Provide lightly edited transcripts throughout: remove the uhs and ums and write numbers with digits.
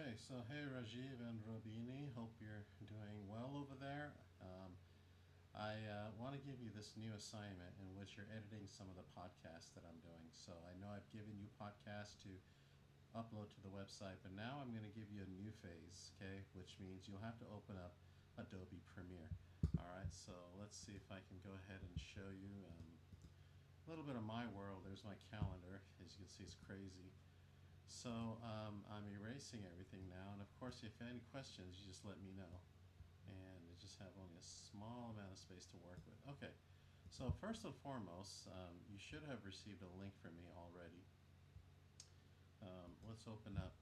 Okay, so hey Rajiv and Robini, hope you're doing well over there. I want to give you this new assignment in which you're editing some of the podcasts that I'm doing. So I know I've given you podcasts to upload to the website, but now I'm going to give you a new phase, okay, which means you'll have to open up Adobe Premiere. All right, so let's see if I can go ahead and show you a little bit of my world. There's my calendar. As you can see, it's crazy. So I'm erasing everything now, and of course, if you have any questions, you just let me know. And I just have only a small amount of space to work with. Okay, so first and foremost, you should have received a link from me already. Let's open up,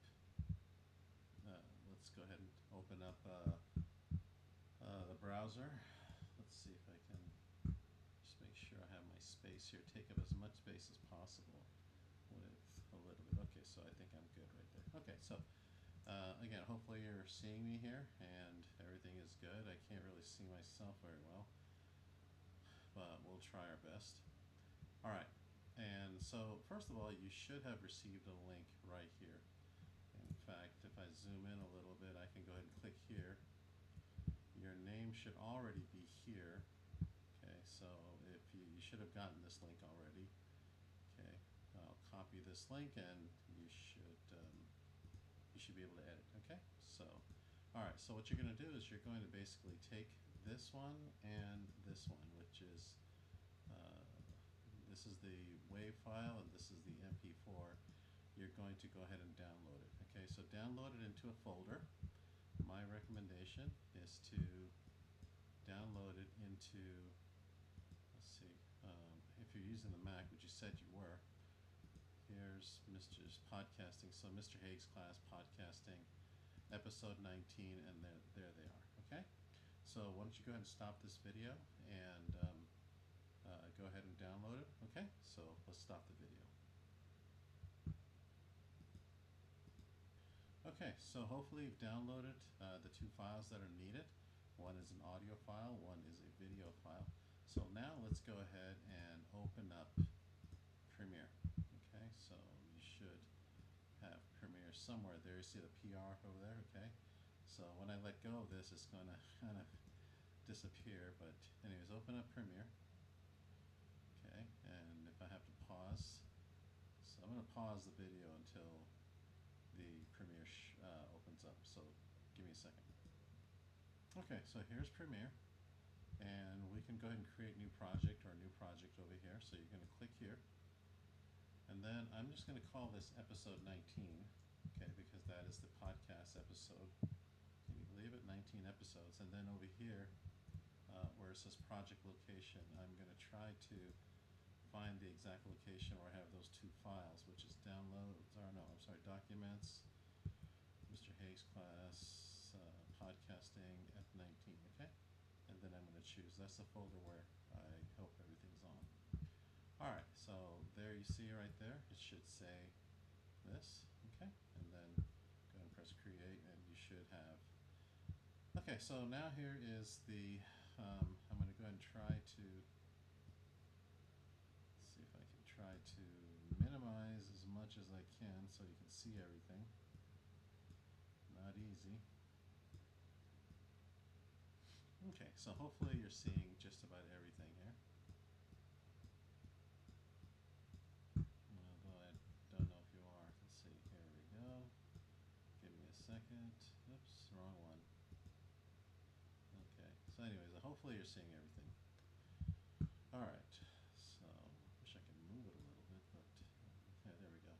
uh, let's go ahead and open up the browser. Let's see if I can just make sure I have my space here. Take up as much space as possible with a little bit. Okay, so I think I'm good right there. Okay, so again, hopefully you're seeing me here and everything is good. I can't really see myself very well, but we'll try our best. All right, and so first of all, you should have received a link right here. In fact, if I zoom in a little bit, I can go ahead and click here. Your name should already be here. Okay, so if you should have gotten this link already. Okay, I'll copy this link and you should be able to edit. Okay, so all right, so what you're going to do is you're going to basically take this one and this one, which is uh, this is the WAV file and this is the MP4. You're going to go ahead and download it. Okay, so download it into a folder. My recommendation is to download it into, let's see, if you're using the Mac, which you said you were, here's Mr.'s podcasting. So Mr. Haig's class podcasting, episode 19, and there they are. Okay, so why don't you go ahead and stop this video and go ahead and download it. Okay, so let's stop the video. Okay, so hopefully you've downloaded the two files that are needed. One is an audio file, one is a video file. So now let's go ahead and open up Premiere. Okay, so you should have Premiere somewhere there. You see the PR over there, okay? So when I let go of this, it's going to kind of disappear. But anyways, open up Premiere. Okay, and if I have to pause, so I'm going to pause the video until the Premiere opens up. So give me a second. Okay, so here's Premiere. And we can go ahead and create new project or a new project over here. So you're going to click here. And then I'm just going to call this episode 19, okay, because that is the podcast episode. Can you believe it? 19 episodes. And then over here, where it says project location, I'm going to try to find the exact location where I have those two files, which is downloads, or no, I'm sorry, documents, Mr. Haig's class, podcasting, F19, okay? And then I'm going to choose, that's the folder where I hope everything's on. Alright, so there you see right there, it should say this, okay? And then go ahead and press create and you should have. Okay, so now here is the, I'm going to go ahead and try to, see if I can try to minimize as much as I can so you can see everything. Not easy. Okay, so hopefully you're seeing just about everything here. Although I don't know if you are. Let's see, here we go. Give me a second. Oops, wrong one. Okay, so anyways, hopefully you're seeing everything. Alright, so, wish I could move it a little bit, but, okay, there we go.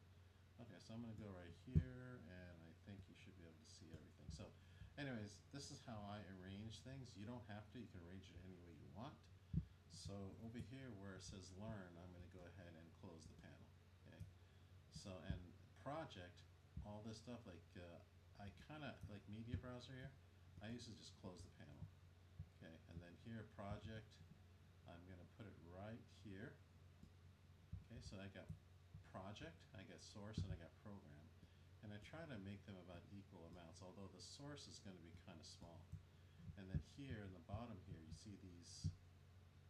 Okay, so I'm going to go right here, and I think you should be able to see everything. So, anyways, this is how I arrange things. You don't have to. You can arrange it any way you want. So, over here where it says Learn, I'm going to go ahead and close the panel. Okay. So, and Project, all this stuff, like, I kind of, like Media Browser here, I used to just close the panel. Okay, and then here, Project, I'm going to put it right here. Okay, so I got project, I got source, and I got program. And I try to make them about equal amounts, although the source is going to be kind of small. And then here in the bottom here, you see these,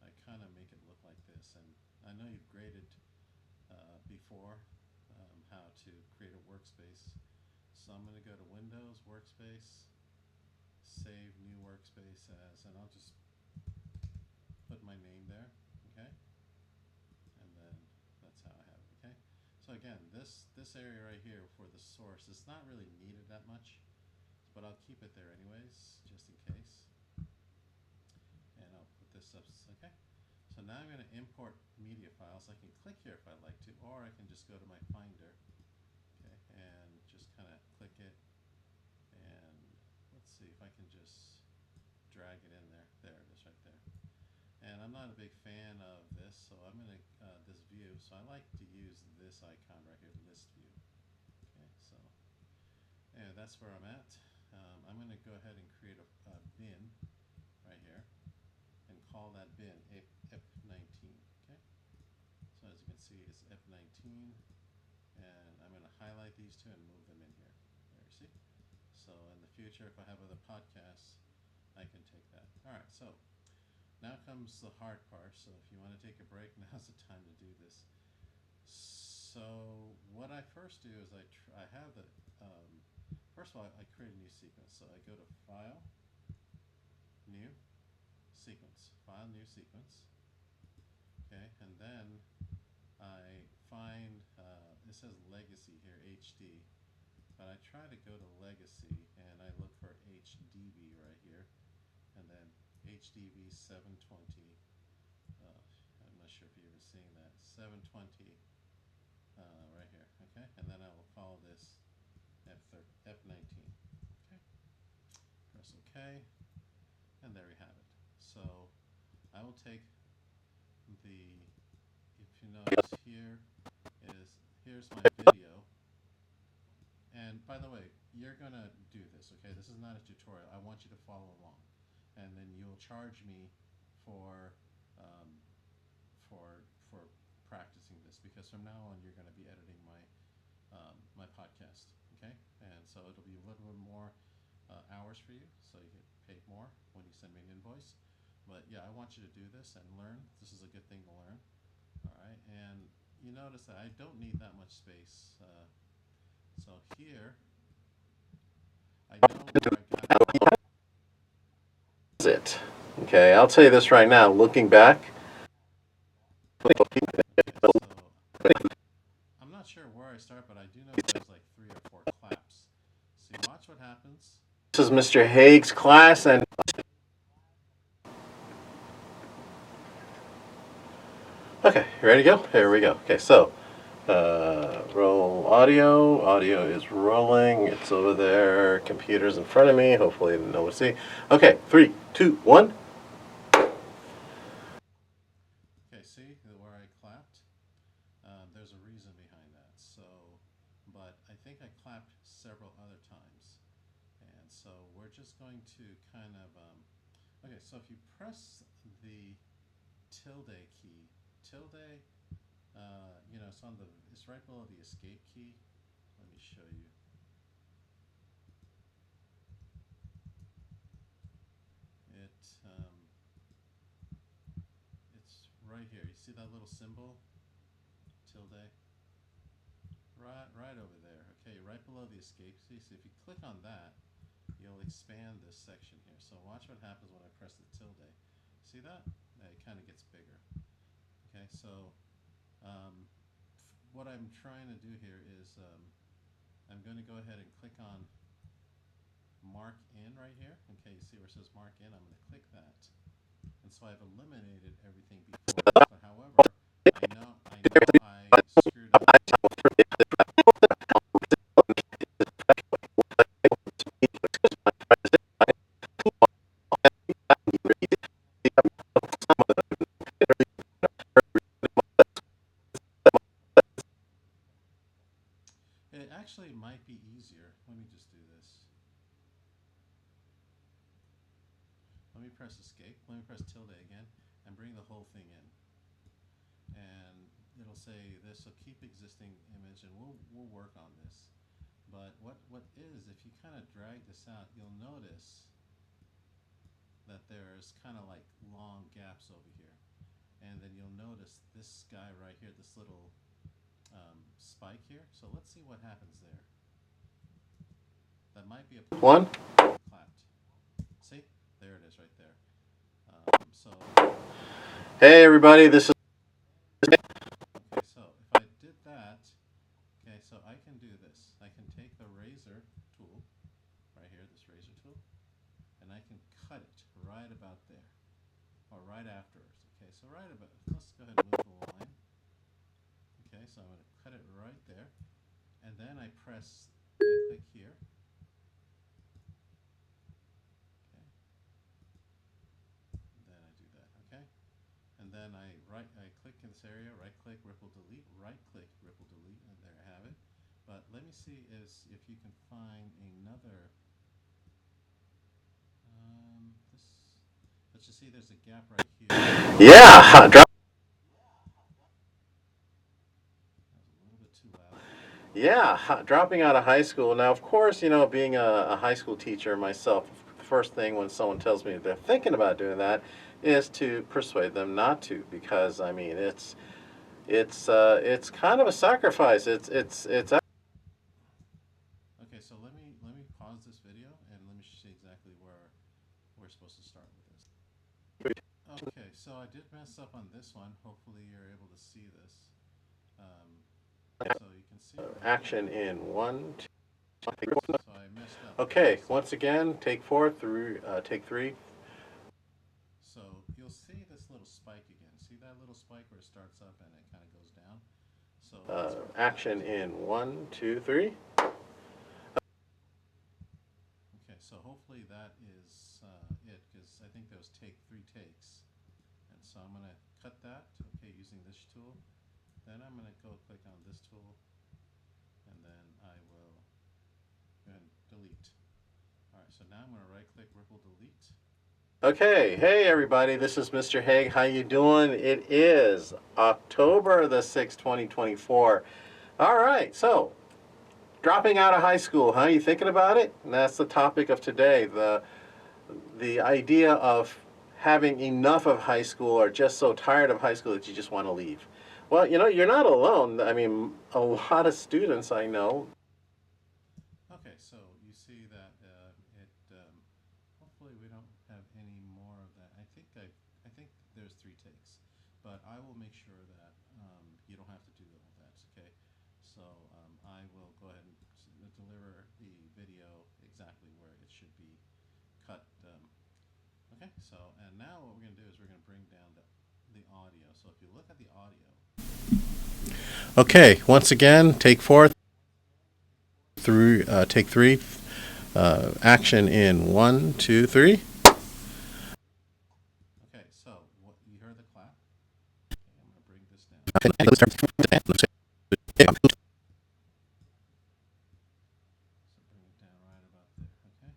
I kind of make it look like this. And I know you've graded before how to create a workspace. So I'm going to go to Windows, Workspace, save new workspace as, and I'll just put my name there, okay? And then that's how I have it, okay? So again, this area right here for the source is not really needed that much, but I'll keep it there anyways, just in case. And I'll put this up, okay? So now I'm going to import media files. I can click here if I'd like to, or I can just go to my Finder, okay, and just kind of click it. And let's see if I can just drag it in there. There it is right there. And I'm not a big fan of this, so I'm going to, this view, so I like to use this icon right here, list view. Okay, so anyway, that's where I'm at. I'm going to go ahead and create a bin right here and call that bin F19, okay? So as you can see, it's F19, and I'm going to highlight these two and move them in here. There, you see? So in the future, if I have other podcasts, I can take that. All right, so now comes the hard part. So if you want to take a break, now's the time to do this. So what I first do is I have the, first of all, I create a new sequence. So I go to File, New, Sequence, File, New Sequence. Okay, and then I find, it says Legacy here, HD, but I try to go to Legacy and I look for HDV right here, and then HDV 720. I'm not sure if you're even seeing that. 720 right here, okay? And then I will call this F19, okay? Press OK, and there we have it. So I will take the, if you notice here, here's my video. And by the way, you're going to do this, okay? This is not a tutorial. I want you to follow along. And then you'll charge me for for practicing this, because from now on you're going to be editing my podcast, okay? And so it'll be a little bit more hours for you, so you get paid more when you send me an invoice. But yeah, I want you to do this and learn. This is a good thing to learn. All right, and you notice that I don't need that much space. So here, I know where I got it. Okay, I'll tell you this right now. Looking back, I'm not sure where I start, but I do know there's like 3 or 4 claps. See, watch what happens. This is Mr. Haig's class, and okay, you ready to go? Here we go. Okay, so roll audio. Audio is rolling. It's over there. Computer's in front of me. Hopefully, no one see. Okay, 3, 2, 1. Okay, see where I clapped? There's a reason behind that. So, but I think I clapped several other times, and so we're just going to kind of. Okay, so if you press the tilde key, tilde. It's right below the escape key. Let me show you. It's right here. You see that little symbol? Tilde? Right over there. Okay, right below the escape key. So if you click on that, you'll expand this section here. So watch what happens when I press the tilde. See that? It kind of gets bigger. Okay, so what I'm trying to do here is I'm going to go ahead and click on Mark In right here. Okay, you see where it says Mark In? I'm going to click that. And so I've eliminated everything before. But however, I know I screwed up. It actually might be easier. Let me just do this. Let me press escape. Let me press tilde again and bring the whole thing in. And it'll say this, so keep existing image, and we'll work on this. But what is, if you kind of drag this out, you'll notice that there's kind of like long gaps over here. And then you'll notice this guy right here, this little spike here. So let's see what happens there. that might be a one clapped. See, there it is right there. So hey everybody, this is okay. So if I did that, okay, so I can do this. I can take the razor tool right here, this razor tool, and I can cut it right about there, or right afterwards. Okay, so right about. Let's go ahead and move the line. Okay, so I'm going to cut it right there, and then I click here. Okay, and then I do that. Okay, and then I click in this area, right click, ripple delete, right click, ripple delete, and there I have it. But let me see if you can find another. This. Let's just see. There's a gap right here. Yeah, drop. Yeah, dropping out of high school. Now, of course, you know, being a high school teacher myself, the first thing when someone tells me they're thinking about doing that is to persuade them not to, because I mean, it's kind of a sacrifice. It's. Okay, so let me pause this video and let me see exactly where we're supposed to start with this. Okay, so I did mess up on this one. Hopefully, you're able to see this. So you can see action in 1, 2. So I messed up. Okay, once again, take 4 through take 3. So you'll see this little spike again. See that little spike where it starts up and it kind of goes down? So action in 1, 2, 3. Okay, so hopefully that is it, because I think there was 3 takes. And so I'm going to cut that, okay, using this tool. Then I'm going to go click on this tool, and then I will go ahead and delete. All right, so now I'm going to right click, ripple delete. Okay, hey everybody, this is Mr. Haig. How you doing? It is October the 6th, 2024. All right, so dropping out of high school, huh? You thinking about it? And that's the topic of today. The idea of having enough of high school, or just so tired of high school that you just want to leave. Well, you know, you're not alone. I mean, a lot of students I know. Okay, so you see that hopefully we don't have any more of that. I think there's 3 takes, but I will make sure that you don't have to do all that. Okay, so I will go ahead and deliver the video exactly where it should be cut. Okay, so and now what we're going to do is we're going to bring down the audio. So if you look at the audio. Okay, once again, take 4 through take 3. Action in 1, 2, 3. Okay, so what you heard the clap. Okay, I'm going to bring this down. So bring it down right about there. Okay.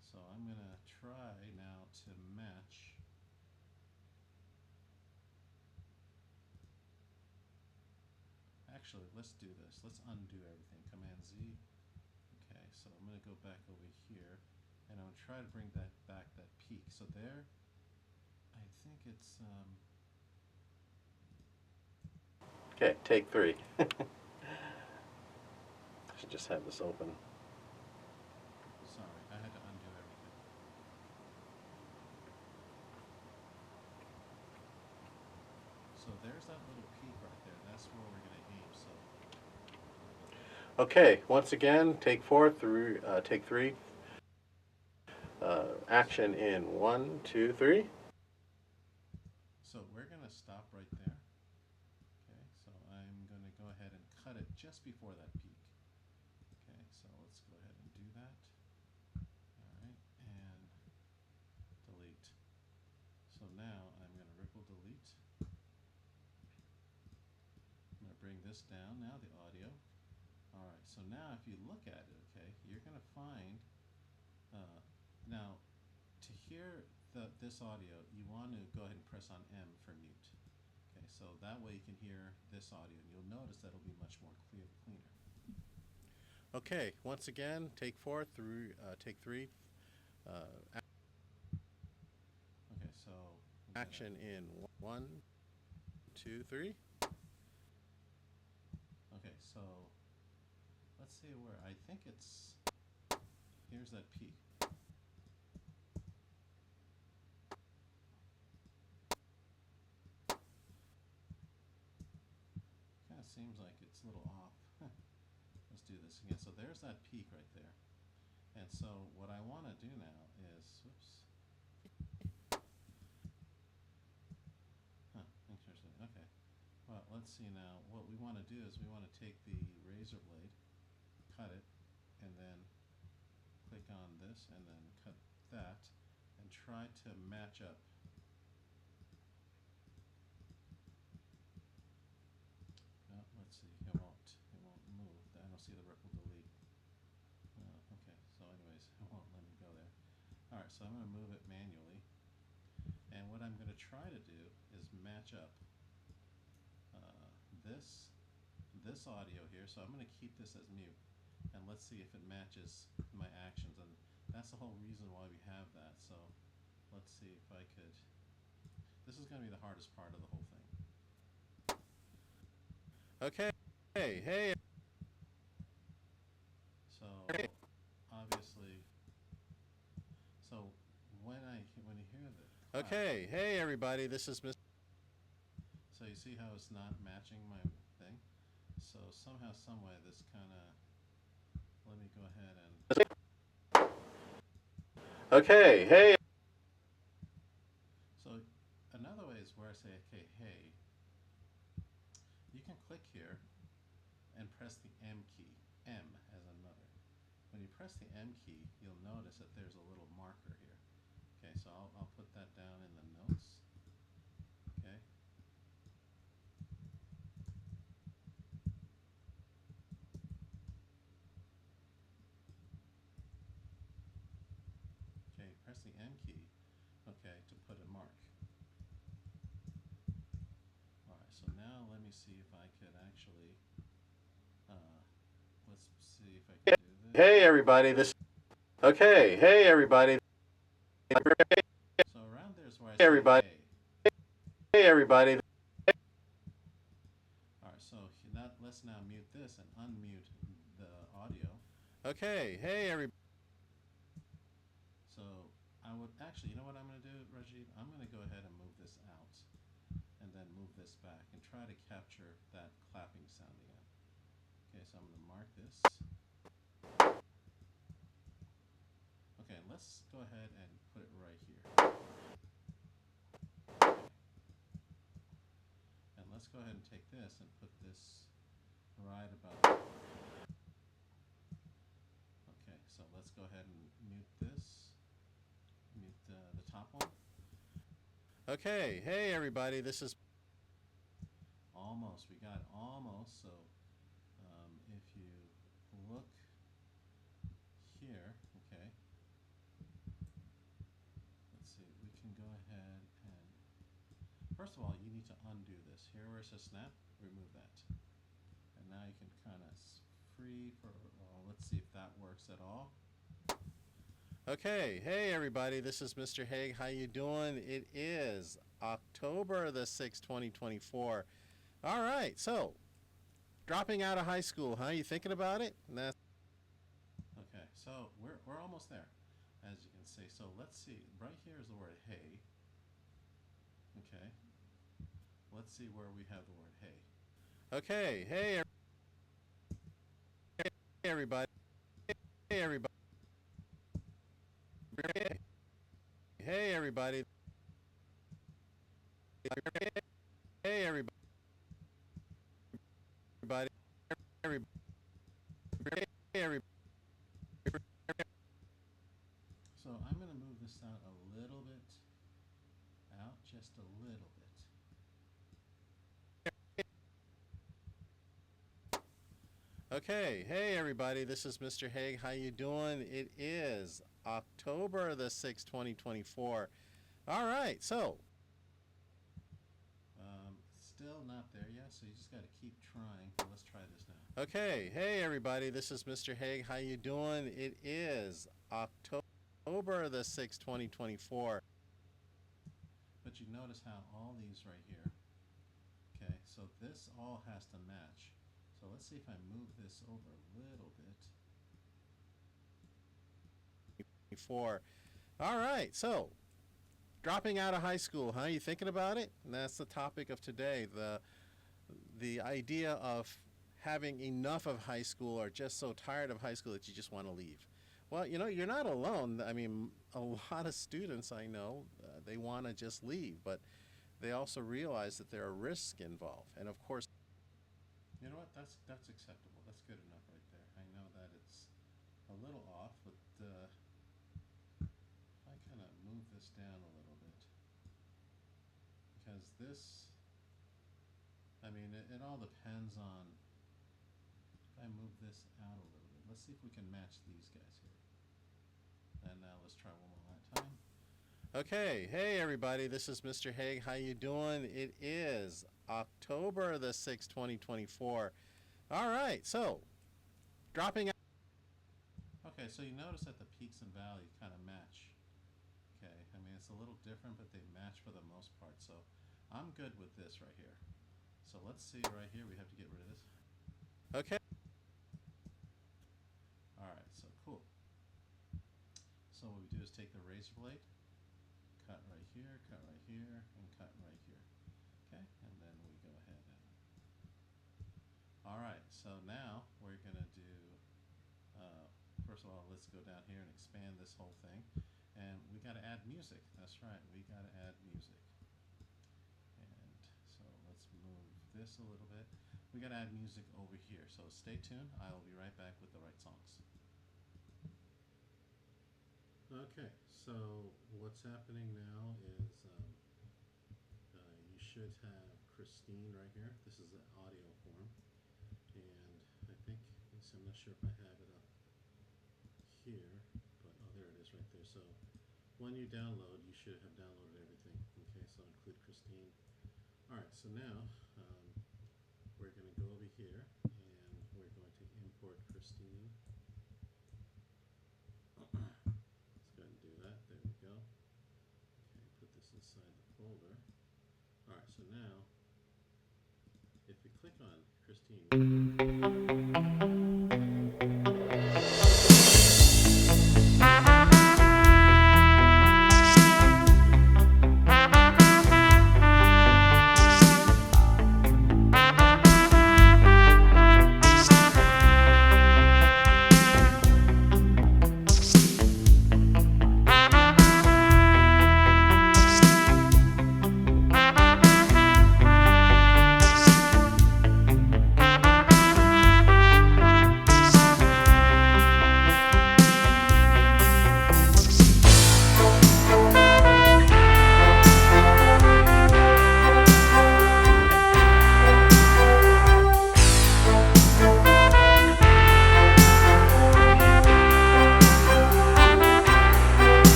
So I'm going to try now to match. Actually, let's do this. Let's undo everything. Command Z. Okay, so I'm going to go back over here, and I'm going to try to bring that back, that peak. So there, I think it's. Okay, take 3. I should just have this open. Sorry, I had to undo everything. So there's that little peak right there. That's where we're going to aim. So. Okay, once again, take 4 through take 3. Action in 1, 2, 3. So we're going to stop right there. Okay, so I'm going to go ahead and cut it just before that peak. Okay, so let's go ahead and do that. All right, and delete. So now I'm going to ripple delete. I'm going to bring this down, now the audio. All right, so now if you look at it, okay, you're going to find, now to hear this audio, you want to go ahead and press on M for mute. Okay, so that way you can hear this audio, and you'll notice that it'll be much more cleaner. Okay, once again, take 4 through take 3. Okay, so action in 1, 2, 3. Okay, so let's see where I think it's. here's that peak. Kind of seems like it's a little off. Let's do this again. So there's that peak right there. And so what I want to do now is, oops. Huh, interesting. Okay. Well, let's see now. What we want to do is we want to take the razor blade, cut it, and then click on this, and then cut that, and try to match up. Let's see. It won't move. I don't see the ripple delete. Okay. So, anyways, it won't let me go there. All right. So I'm going to move it manually, and what I'm going to try to do is match up this audio here. So I'm going to keep this as mute, and let's see if it matches my actions. And that's the whole reason why we have that. So let's see if I could. This is going to be the hardest part of the whole thing. Okay. Hey. So obviously, so when you hear the clap, okay. Hey everybody, this is Mr. So you see how it's not matching my thing? So somehow, someway, this kind of. Let me go ahead and. Okay. Hey. So another way is where I say, okay, hey. You can click here and press the M key. M as another. When you press the M key, you'll notice that there's a little marker here. Okay, so I'll put that down in the notes. Okay. Okay, press the M key, okay, to put a mark. Alright, so now let me see if I could actually, let's see if I can do this. Hey everybody, okay, hey everybody. So around there's where I say everybody. Hey everybody. Alright, so let's now mute this and unmute the audio. Okay, hey everybody. So I would actually, you know what I'm going to do, Rajit? I'm going to go ahead and move this out, and then move this back, and try to capture that clapping sound again. Okay, so I'm going to mark this. Okay, let's go ahead and put it right here. Okay. And let's go ahead and take this and put this right about. Okay, so let's go ahead and mute this. Mute the top one. Okay, hey everybody, this is almost. We got it almost. So if you look here, okay. Let's see. We can go ahead and first of all, you need to undo this. Here where it says snap, remove that, and now you can kind of free for. Let's see if that works at all. Okay, hey everybody, this is Mr. Haig. How you doing? It is October the 6th, 2024. All right, so dropping out of high school, huh? You thinking about it? That's okay, so we're almost there, as you can see. So let's see. Right here is the word hey. Okay. Let's see where we have the word hey. Okay, hey everybody. Hey everybody. Hey everybody. Hey everybody. Everybody. So I'm going to move this sound a little bit out, just a little bit. Okay, hey everybody, this is Mr. Haig. How you doing? It is October the 6th, 2024. All right, so still not there yet, so you just got to keep trying. Let's try this now. Okay, hey everybody, this is Mr. Haig. How you doing? It is October the 6th, 2024. But you notice how all these right here, okay, so this all has to match. So let's see if I move this over a little bit. 2024. All right, so dropping out of high school, huh? You thinking about it? And that's the topic of today. The idea of having enough of high school or just so tired of high school that you just want to leave. Well, you know, you're not alone. I mean, a lot of students I know, they want to just leave, but they also realize that there are risks involved. And of course, you know what? That's acceptable. That's good enough right there. I know that it's a little off, but if I kind of move this down a little bit, because this, I mean, it all depends on. If I move this out a little bit, let's see if we can match these guys here. And now let's try one more time. Okay, hey everybody, this is Mr. Haig. How you doing? It is October the 6th, 2024. All right, so dropping out. Okay, so you notice that the peaks and valleys kind of match. Okay, I mean it's a little different, but they match for the most part. So I'm good with this right here. So let's see right here. We have to get rid of this. Okay. All right, so cool. So what we do is take the razor blade, cut right here, and cut right here. Okay, and then we go ahead and. All right, so now we're gonna do. First of all, let's go down here and expand this whole thing, and we got to add music. That's right, we got to add music. And so let's move this a little bit. We got to add music over here. So stay tuned. I will be right back with the right songs. Okay, so what's happening now is you should have Christine right here. This is the audio form, and I think, I'm not sure if I have it up here, but oh, there it is right there. So when you download, you should have downloaded everything. Okay, so include Christine. All right, so now we're going to go over here and we're going to import Christine. Let's go ahead and do that. There we go. Okay, put this inside the folder. All right, so now if we click on Christine.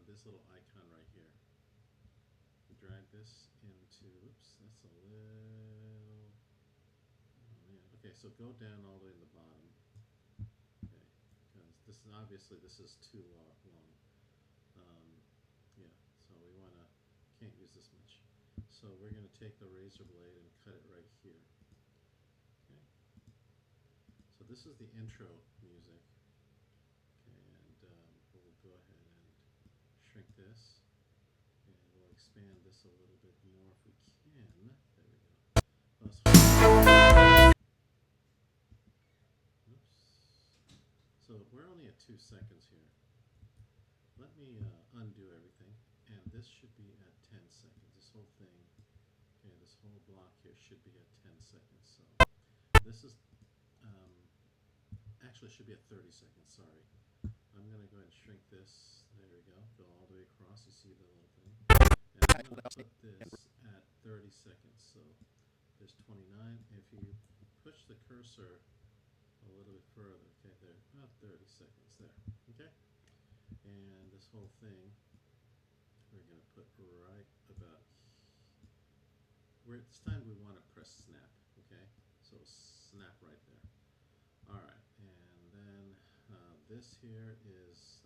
This little icon right here. You drag this into, oops, that's a little, oh man. Okay, so go down all the way to the bottom. Okay, because this is obviously this is too long. Yeah, so we can't use this much. So we're going to take the razor blade and cut it right here. Okay. So this is the intro music. Okay, and we'll go ahead and shrink this, and we'll expand this a little bit more if we can. There we go. Oops. So we're only at 2 seconds here. Let me undo everything, and this should be at 10 seconds. This whole thing, okay, this whole block here should be at 10 seconds. So this is actually it should be at 30 seconds. Sorry. I'm going to go ahead and shrink this. There we go. Go all the way across. You see the little thing. And I'm going to put this at 30 seconds. So there's 29. If you push the cursor a little bit further, okay, there, about 30 seconds there. Okay? And this whole thing, we're going to put right about where this time we want to press snap. Okay? So snap right there. All right. And then this here is,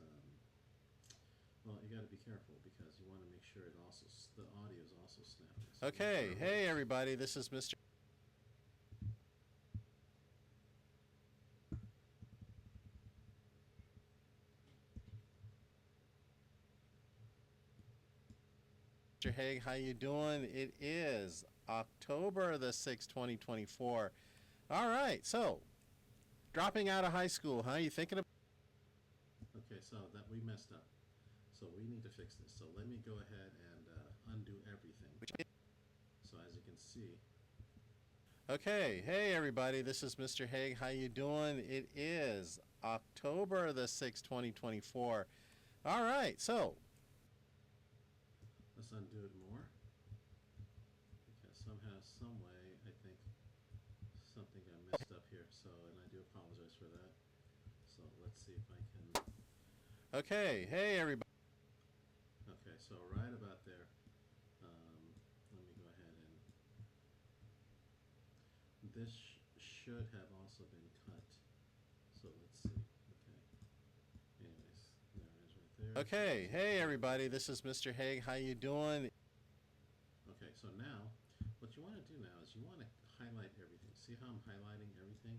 Well, you got to be careful because you want to make sure the audio is also snapping. So Okay, hey everybody, this is Mr. Haig. How you doing? It is October the 6th, 2024. All right, so dropping out of high school, huh? You thinking about? Okay, so that we messed up. So we need to fix this. So let me go ahead and undo everything. So as you can see. Okay, hey everybody, this is Mr. Haig. How you doing? It is October the 6th, 2024. All right, so Let's undo it more. Because somehow, some way, I think something got messed up here. So, and I do apologize for that. So let's see if I can. okay, hey everybody. Okay, so right about there. Let me go ahead and. This should have also been cut. So let's see. Okay. Anyways, there it is right there. Okay, hey everybody, this is Mr. Haig. How you doing? Okay, so now, what you want to do now is you want to highlight everything. See how I'm highlighting everything?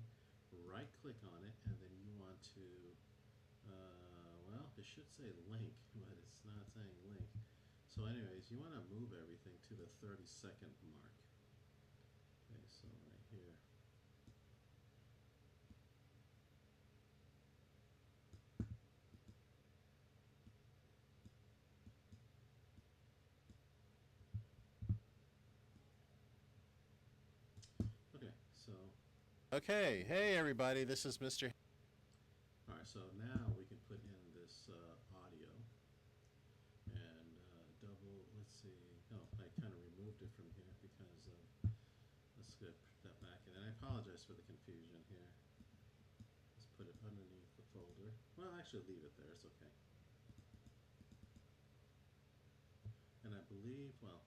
Right click on it, and then you want to, well, it should say link, but it's not saying link. So anyways, you want to move everything to the 30-second mark. Okay, so right here. Okay, so. Okay, hey everybody, this is Mr. Alright, so now we can put in this audio and let's see, no, I kind of removed it from here because let's get that back in. And I apologize for the confusion here. Let's put it underneath the folder. Well, actually leave it there, it's okay. And I believe, well,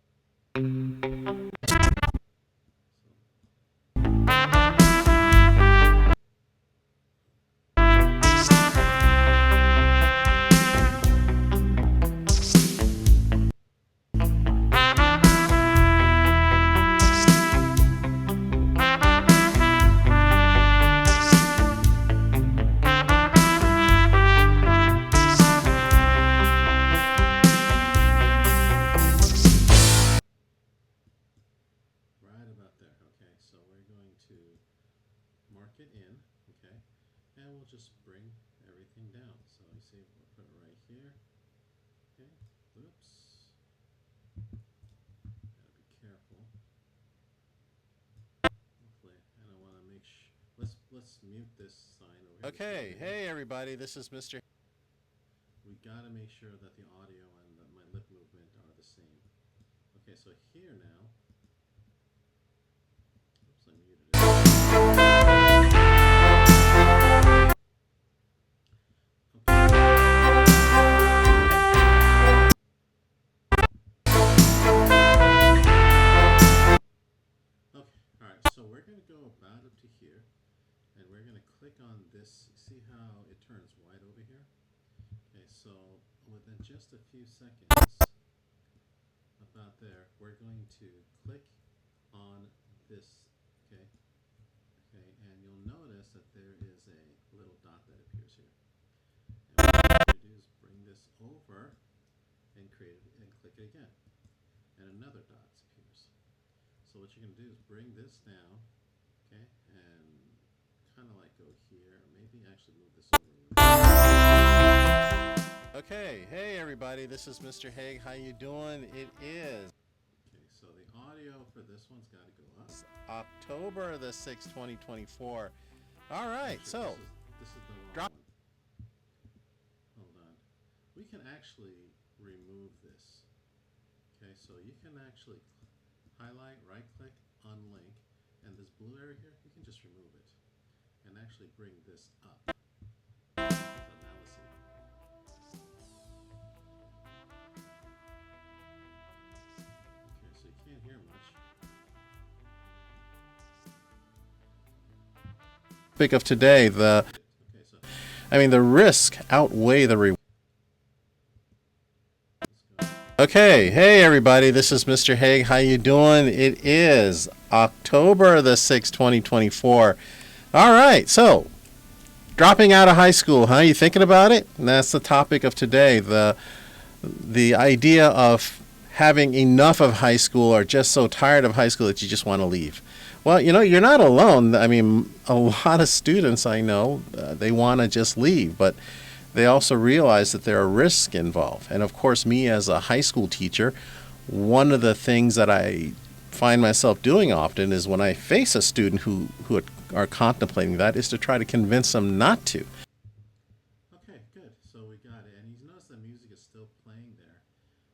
right about there. Okay, so we're going to mark it in, okay, and we'll just bring everything down. So you see, we'll put it right here. Okay, oops. Gotta be careful. Hopefully, and I want to make sure. Let's mute this sign over here. Okay, hey everybody, this is Mr. We gotta make sure that the audio and my lip movement are the same. Okay, so here now. Oops, I muted it. So we're going to go about up to here, and we're going to click on this. See how it turns white over here? Okay, so within just a few seconds, about there, we're going to click on this, okay? Okay, and you'll notice that there is a little dot that appears here. And what we're going to do is bring this over and create it and click it again. And another dot appears. So what you're going to do is bring this down, okay, and kind of like go here, or maybe actually move this over a little. Okay, hey everybody, this is Mr. Haig. How you doing? It is Okay, so the audio for this one's got to go up. October the 6th, 2024. All right, Actually, so this is the wrong drop. one. Hold on. We can actually remove this. Okay, so you can actually highlight, right click, unlink, and this blue area here, you can just remove it and actually bring this up. So now let's see. Okay, so you can't hear much. Topic of today, Okay, so the risk outweigh the reward. Okay, hey everybody, this is Mr. Haig. How you doing? It is October the 6th, 2024. All right, so dropping out of high school, huh? You thinking about it? And that's the topic of today. The idea of having enough of high school or just so tired of high school that you just want to leave. Well, you're not alone. I mean, a lot of students I know, they want to just leave, but they also realize that there are risks involved. And of course, me as a high school teacher, one of the things that I find myself doing often is when I face a student who are contemplating that is to try to convince them not to. Okay, good. So we got it. And you notice the music is still playing there.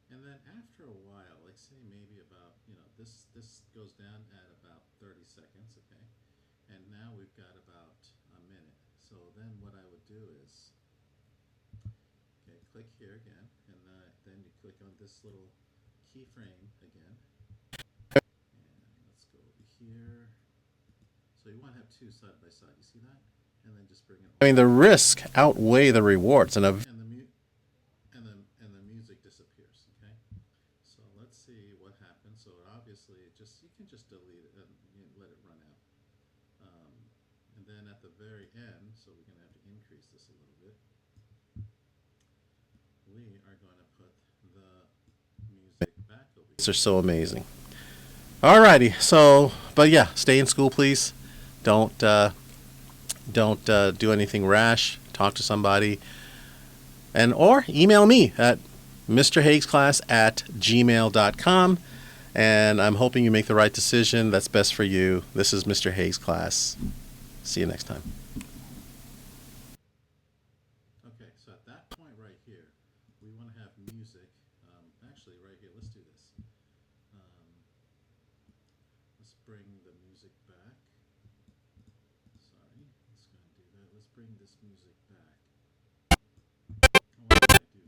And then after a while, like say maybe about, this goes down at about 30 seconds, okay? And now we've got about a minute. So then what I would do is, okay, click here again, and then you click on this little keyframe again. And let's go over here. So you want to have two side by side. You see that? And then just bring it I mean, the risk outweigh the rewards, and and the music disappears. Okay, so let's see what happens. So obviously, you can just delete it and let it run out. And then at the very end, so we're gonna have to increase this a little bit. We are going to put the music back over here. these are so amazing. Alrighty, so but yeah, stay in school, please. Don't do anything rash. Talk to somebody, or email me at mrhaigsclass@gmail.com. And I'm hoping you make the right decision that's best for you. This is Mr. Haig's Class. See you next time. Okay, so at that point right here, we want to have music. Actually, right here, let's do this. Let's bring the music back. Sorry, let's go and do that. Let's bring this music back. What did I do?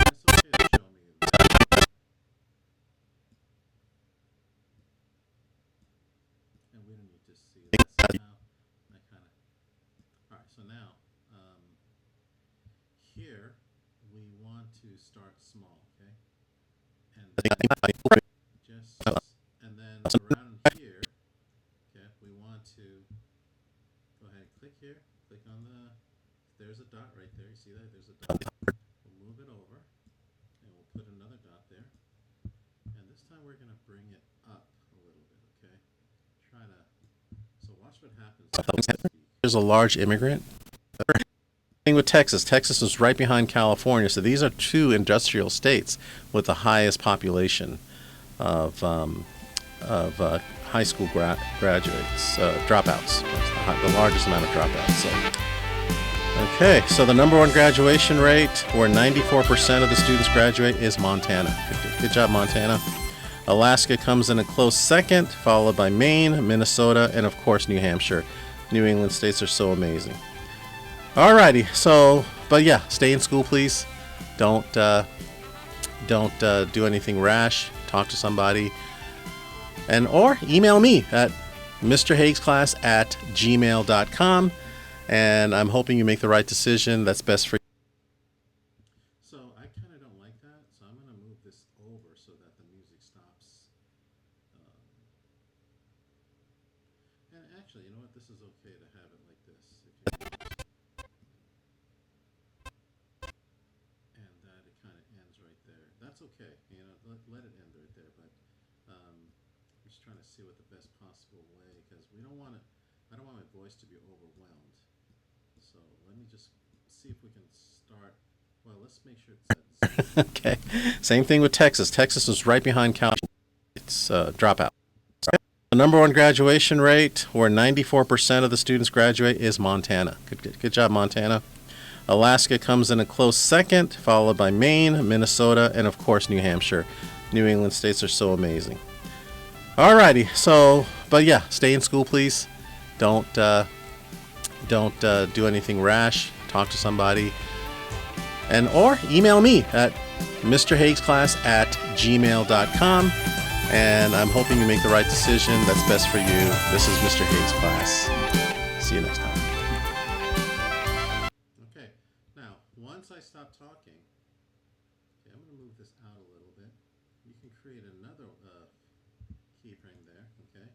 It's okay to show me. And we don't need to see this. Now, I kind of. All right, so now, here, we want to start small, okay? And then and then around here, okay, we want to go ahead and click here, click on there's a dot right there, you see that? There's a dot. We'll move it over, and we'll put another dot there. And this time we're going to bring it up a little bit, okay? So watch what happens. There's a large immigrant. Thing with Texas. Texas is right behind California, so these are two industrial states with the highest population of high school graduates, dropouts. That's the largest amount of dropouts. So, okay, so the number one graduation rate, where 94% of the students graduate, is Montana. Good job, Montana. Alaska comes in a close second, followed by Maine, Minnesota, and of course New Hampshire. New England states are so amazing. Alrighty, so, but yeah, stay in school, please. Don't do anything rash. Talk to somebody, or email me at mrhaigsclass@gmail.com. And I'm hoping you make the right decision that's best for you. So I kind of don't like that, so I'm going to move this over so that the music stops. And actually, you know what? This is okay to have it like this. And that it kind of ends right there. That's okay. Let it end right there. But I'm just trying to see what the best possible way, because I don't want my voice to be overwhelmed. So let me just see if we can start. Well, let's make sure it's set. Okay, same thing with Texas. Texas is right behind California. It's dropout. The number one graduation rate, where 94% of the students graduate, is Montana. Good job, Montana. Alaska comes in a close second, followed by Maine, Minnesota, and of course New Hampshire. New England states are so amazing. Alrighty, so, but yeah, stay in school, please. Don't do anything rash. Talk to somebody, or email me at mrhaigsclass@gmail.com. And I'm hoping you make the right decision that's best for you. This is Mr. Haig's Class. See you next time. going to move this out a little bit. You can create another keyframe there, okay?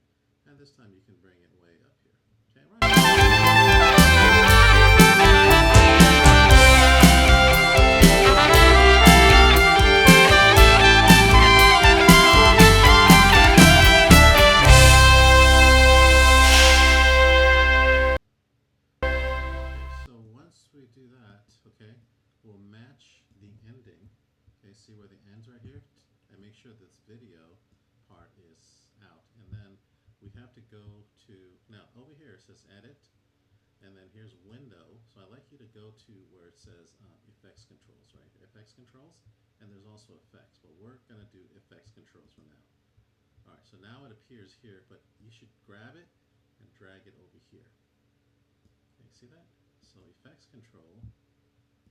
And this time you can bring it way up here. Okay, right. So once we do that, okay, we'll match the ending. Okay, see where the end's right here? And make sure this video part is out. And then we have to go to, now over here it says edit, and then here's window. So I'd like you to go to where it says effects controls, right? Effects controls, and there's also effects, but we're gonna do effects controls for now. All right, so now it appears here, but you should grab it and drag it over here. Okay, see that? So effects control,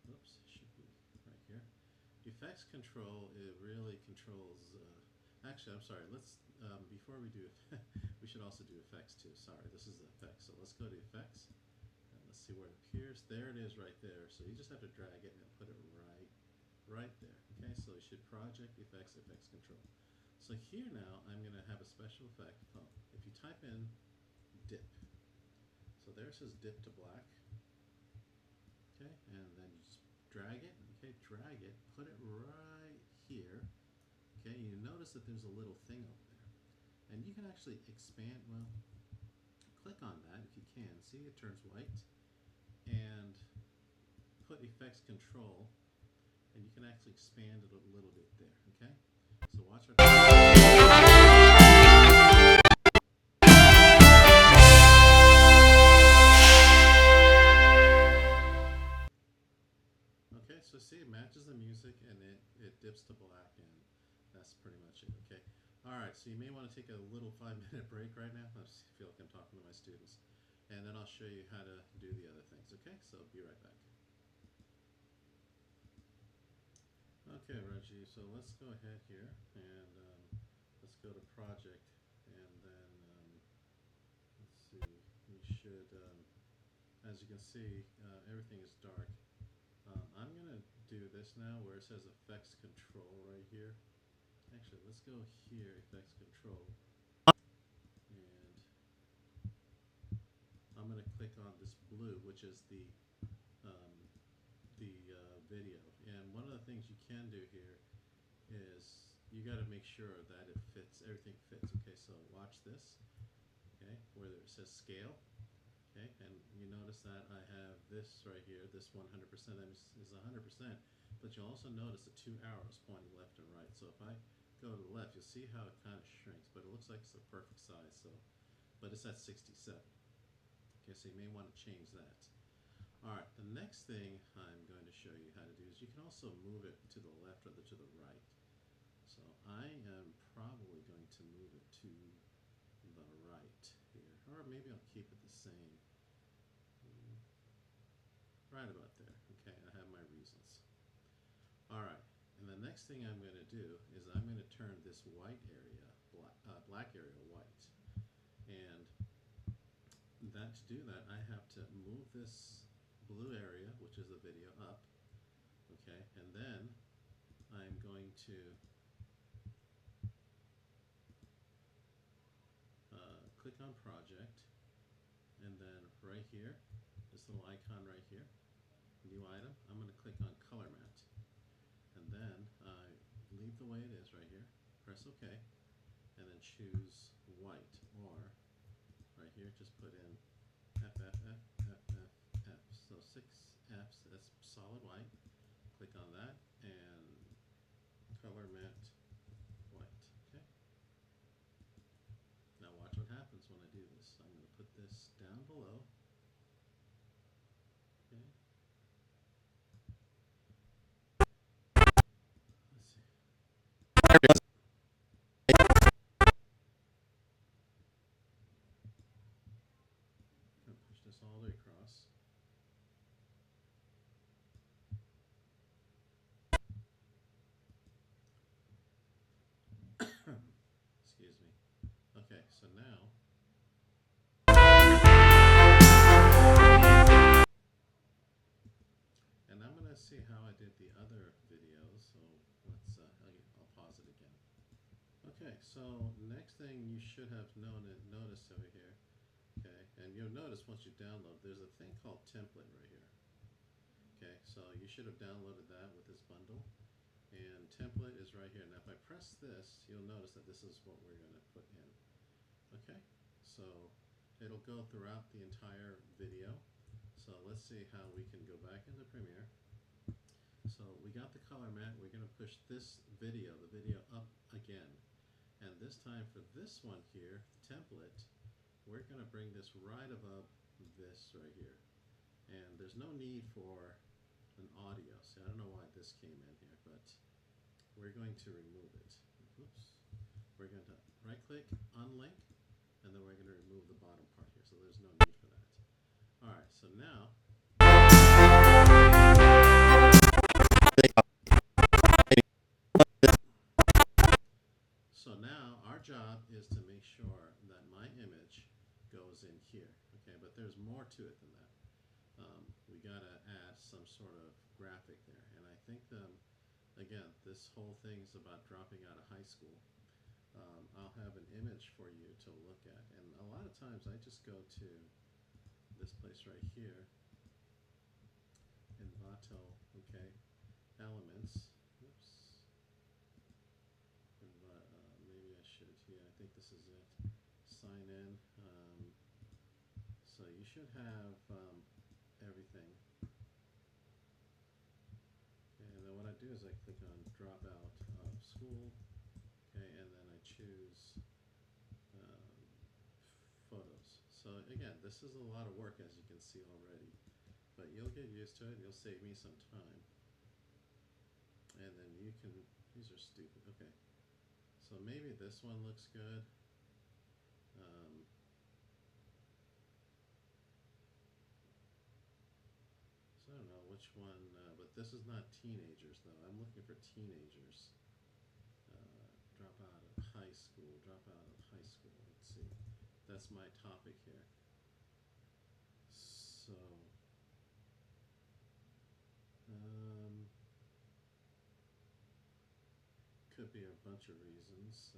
oops, should be right here. Effects control, it really controls, actually, I'm sorry, let's, before we do, we should also do effects too. Sorry, this is the effects. So let's go to effects, and let's see where it appears. There it is right there. So you just have to drag it and put it right there. Okay, so you should project, effects, effects control. So here now, I'm gonna have a special effect. Oh, if you type in dip, so there it says dip to black. Okay, and then you just drag it, okay, drag it, put it right here. Okay, you notice that there's a little thing over there. And you can actually expand, well, click on that if you can. See, it turns white. And put effects control, and you can actually expand it a little bit there, okay? So watch our okay, so see, it matches the music and it dips to black, and that's pretty much it, okay? All right, so you may want to take a little 5-minute break right now. I feel like I'm talking to my students. And then I'll show you how to do the other things, okay? So be right back. Okay, Reggie, so let's go ahead here and let's go to project, and then let's see, we should, as you can see, everything is dark. I'm going to do this now where it says effects control right here. Actually, let's go here, effects control, and I'm going to click on this blue, which is the video. And one of the things you can do here is you got to make sure that it fits, everything fits. Okay, so watch this. Okay, where it says scale. Okay, and you notice that I have this right here, this 100% is 100%, but you'll also notice the 2 arrows pointing left and right. So if I go to the left, you'll see how it kind of shrinks, but it looks like it's the perfect size. So, but it's at 67. Okay, so you may want to change that. All right, the next thing I'm going to show you how to do is you can also move it to the left or to the right. So I am probably going to move it to the right here, or maybe I'll keep it the same. Right about there. Okay, I have my reasons. All right, and the next thing I'm going to do is I'm going to turn this white area, black area white. And to do that, I have to move this blue area, which is the video, up. Okay, and then I'm going to click on project, and then right here, this little icon right here, new item, I'm going to click on color matte, and then leave the way it is right here, press OK, and then choose white, or right here just put in FFFFF, so 6 F's, that's solid white, click on that, and color matte white. Okay, now watch what happens when I do this. I'm going to put this down below. Okay, let's see. I'm going to push this all the way across. Excuse me. Okay, so now and I'm going to see how I did the other videos, so let's Okay, so next thing you should have noticed over here, okay, and you'll notice once you download, there's a thing called template right here. Okay, so you should have downloaded that with this bundle, and template is right here. Now if I press this, you'll notice that this is what we're going to put in. Okay, so it'll go throughout the entire video. So let's see how we can go back into Premiere. So we got the color mat. We're going to push this video, the video up again. And this time for this one here, template, we're going to bring this right above this right here. And there's no need for an audio. See, I don't know why this came in here, but we're going to remove it. Oops. We're going to right click, unlink, and then we're going to remove the bottom part here. So there's no need for that. All right, so now our job is to make sure that my image goes in here. Okay, but there's more to it than that. We gotta add some sort of graphic there, and I think again, this whole thing is about dropping out of high school. I'll have an image for you to look at, and a lot of times I just go to this place right here, Envato, okay, elements. Oops. Maybe I should. Yeah, I think this is it. Sign in. So you should have everything. Okay, and then what I do is I click on drop out of school. Okay, and then I choose photos. So again, this is a lot of work, as you can see already, but you'll get used to it. You'll save me some time. And then you can, these are stupid. Okay, so maybe this one looks good. So I don't know which one, but this is not teenagers though. I'm looking for teenagers. Drop out of high school, drop out of high school. Let's see. That's my topic here. So, could be a bunch of reasons.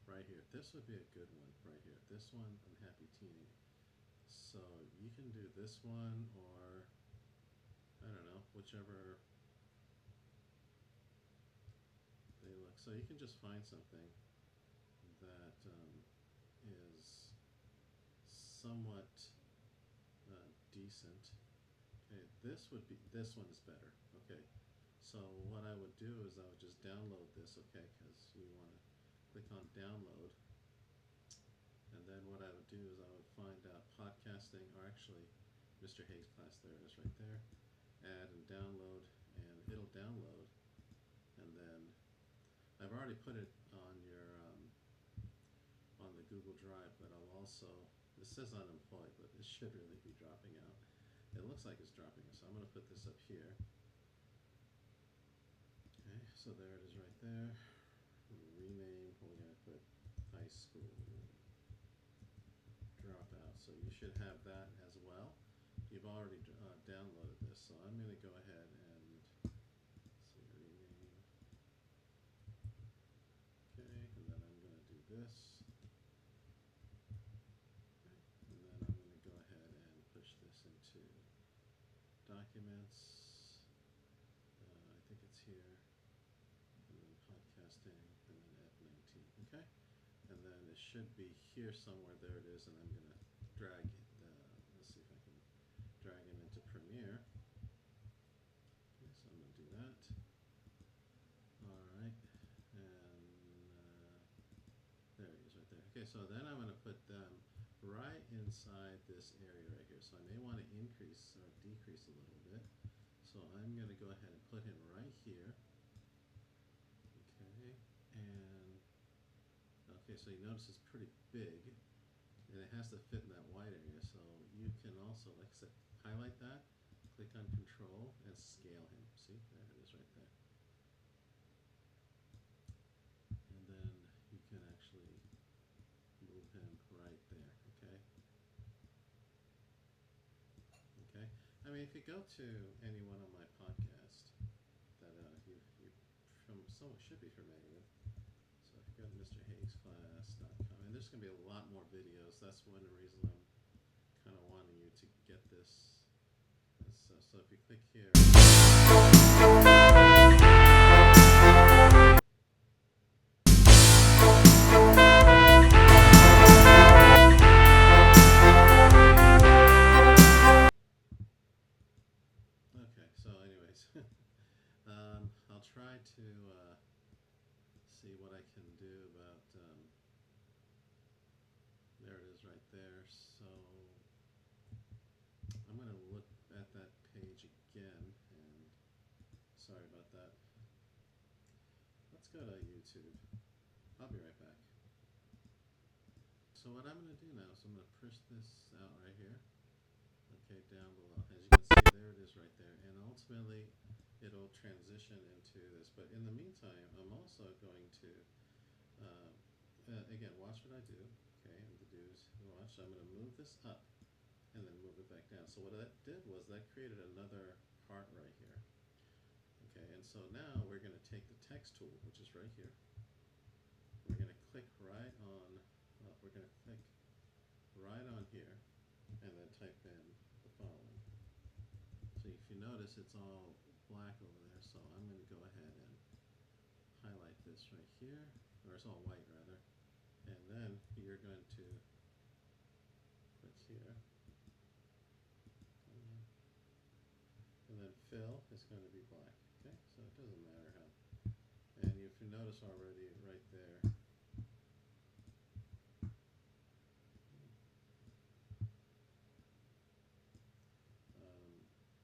Right here, this would be a good one right here. This one, unhappy teenager. So you can do this one, or I don't know, whichever they look. So you can just find something that is somewhat decent. Okay, this one is better. Okay, so what I would do is I would just download this. Okay, because you want to click on download, and then what I would do is I would find out podcasting, or actually Mr. Haig's class. There it is, right there. Add and download, and it'll download, and then I've already put it on your on the Google Drive, but I'll also, this says unemployed, but it should really be dropping out. It looks like it's dropping out, so I'm going to put this up here. Okay, so there it is right there. Rename, we're going to put high school dropout, so you should have that as well. You've already downloaded this, so I'm going to go ahead and see, rename. Okay, and then I'm going to do this. Okay, and then I'm going to go ahead and push this into documents. I think it's here, and then podcasting, and then F19. Okay, and then it should be here somewhere. There it is, and I'm going to drag it. Let's see if I can drag him into Premiere. Okay, so I'm going to do that. All right, and there he is right there. Okay, so then I'm going to put them right inside this area right here. So I may want to increase or decrease a little bit. So I'm going to go ahead and put him right here. Okay, and okay, so you notice it's pretty big, and it has to fit in that white area. So you can also, like I said, highlight that, click on Control, and scale him. See, there it is right there. And then you can actually move him right there. Okay. Okay. I mean, if you go to any one of my podcasts that you from So it should be familiar with. So if you go to mrhaigsclass.com, and there's going to be a lot more videos. That's one reason I'm kind of wanting you to get this. So if you click here. Okay, so anyways, I'll try to see what I can do about, there it is right there. So I'm going to look at that page again, and sorry about that. Let's go to YouTube. I'll be right back. So what I'm going to do now is I'm going to push this out right here. Okay, down below. As you can see, there it is right there. And ultimately, it'll transition into this. But in the meantime, I'm also going to, again, watch what I do. Okay, and the do is watch. So I'm going to move this up and then move it back down. So what that did was that created another part right here. Okay, and so now we're going to take the text tool, which is right here. We're going to click right on, we're going to click right on here and then type in the following. So if you notice, it's all black over there, so I'm going to go ahead and highlight this right here, or it's all white rather, and then you're going to click here, and then fill is going to be black. Okay, so it doesn't matter how. And if you notice already right there,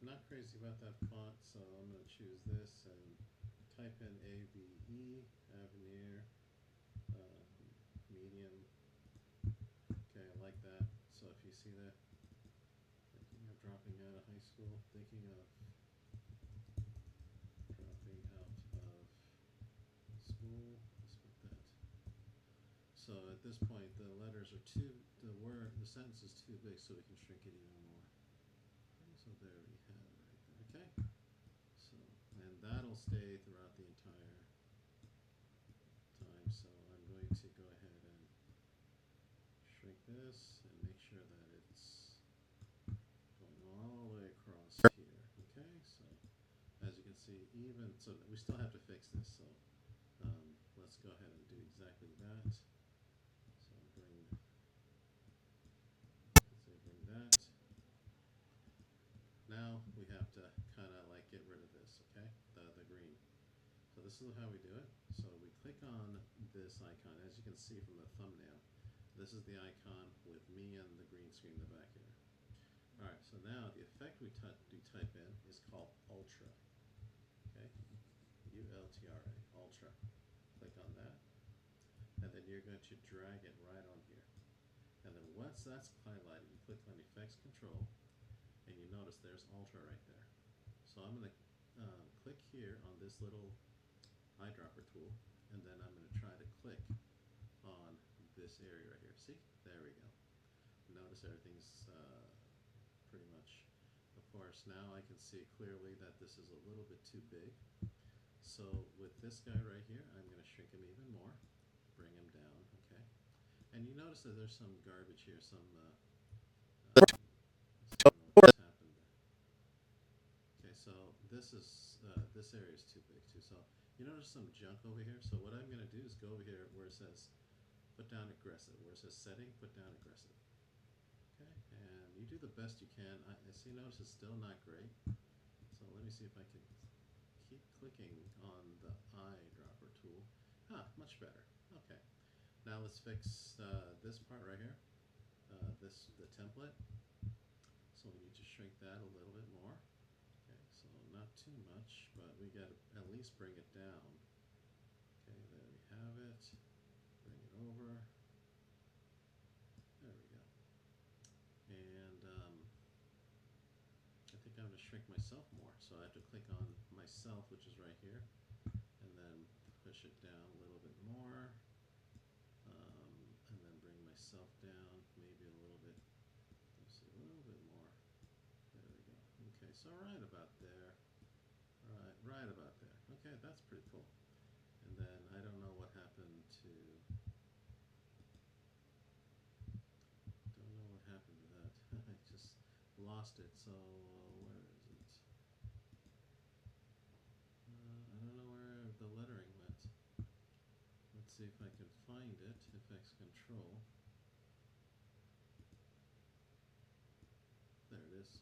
not crazy about that font, so I'm going to choose this and type in AVE, Avenir, medium. Okay, I like that. So if you see that, thinking of dropping out of high school, thinking of dropping out of school, let's put that. So at this point, the letters are the sentence is too big, so we can shrink it even more. Okay, so there we have it right there. Okay, so and that'll stay throughout the entire time. So I'm going to go ahead and shrink this and make sure that it's going all the way across here. Okay, so as you can see, even so, we still have to fix this. So let's go ahead and do exactly that. So bring that. Now we have to kind of like get rid of this, okay? The green. So this is how we do it. So we click on this icon. As you can see from the thumbnail, this is the icon with me and the green screen in the back here. All right, so now the effect we type in is called Ultra, okay? U-L-T-R-A, Ultra. Click on that, and then you're going to drag it right on here. And then once that's highlighted, you click on Effects Control, and you notice there's Ultra right there. So I'm going to click here on this little eyedropper tool, and then I'm going to try to click on this area right here. See? There we go. Notice everything's pretty much, of course, now I can see clearly that this is a little bit too big. So with this guy right here, I'm going to shrink him even more, bring him down, okay? And you notice that there's some garbage here, some I don't know what's happened there. Okay, so this area is too big too. So you notice some junk over here. So what I'm going to do is go over here where it says put down aggressive, where it says setting, put down aggressive. Okay, and you do the best you can. I see, notice it's still not great. So let me see if I can keep clicking on the eyedropper tool. Much better. Okay, now let's fix this part right here. The template. So we need to shrink that a little bit more. Okay, so not too much, but we got to at least bring it down. Okay, there we have it. Bring it over. There we go. And I think I'm going to shrink myself more. So I have to click on myself, which is right here, and then push it down a little bit more. And then bring myself down maybe a little bit. Let's see, a little bit more. There we go. Okay, so right about there. Right about there. Okay, that's pretty cool. And then I don't know what happened to, don't know what happened to that. I just lost it. So where is it? I don't know where the lettering went. Let's see if I can find it. FX Control. There it is.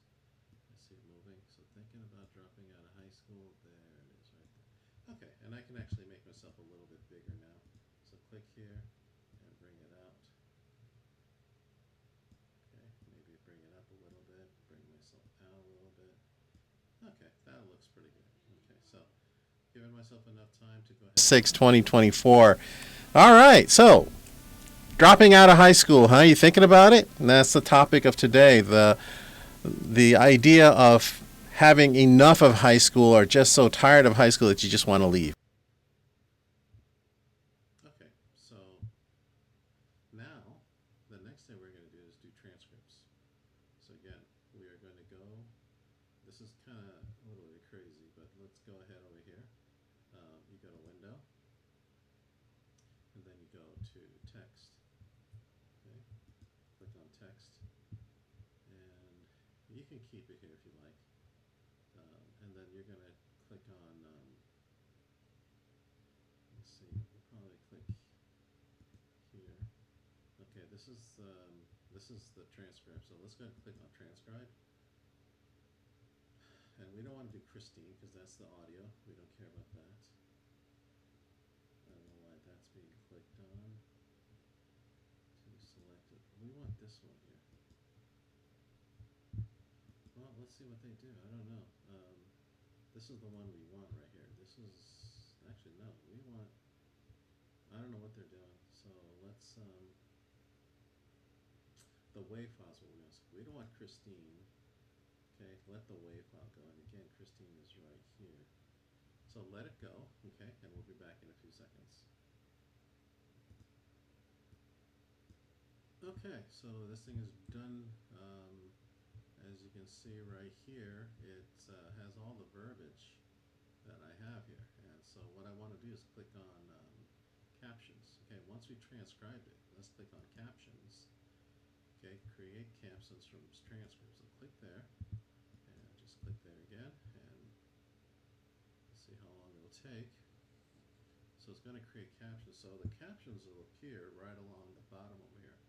I see it moving. So thinking about dropping out of high school. There it is right there. Okay, and I can actually make myself a little bit bigger now. So click here and bring it out. Okay, maybe bring it up a little bit, bring myself out a little bit. Okay, that looks pretty good. Okay, so giving myself enough time to go ahead. 6/20/24. All right, so dropping out of high school, huh? You thinking about it? And that's the topic of today. The idea of having enough of high school or just so tired of high school that you just want to leave. Okay, so now the next thing we're going to do is do transcripts. So again, we are going to go, this is kind of a little bit crazy, but let's go ahead over here. You go to Window, and then you go to Text. Okay, click on Text, and you can keep it here if you like. And then you're going to click on, let's see, we'll probably click here. Okay, this is the transcript. So let's go ahead and click on transcribe. And we don't want to do Christine because that's the audio. We don't care about that. I don't know why that's being clicked on. To select it. We want this one here. Well, let's see what they do. I don't know. This is the one we want right here. This is actually no. We want. I don't know what they're doing. So let's the WAV files what we want. We don't want Christine. Okay, let the WAV file go. And again, Christine is right here. So let it go. Okay, and we'll be back in a few seconds. Okay, so this thing is done. As you can see right here, it has all the verbiage that I have here. And so what I want to do is click on captions. Okay, once we transcribed it, let's click on captions. Okay, create captions from transcripts. So click there, and just click there again, and see how long it'll take. So it's going to create captions. So the captions will appear right along the bottom over here,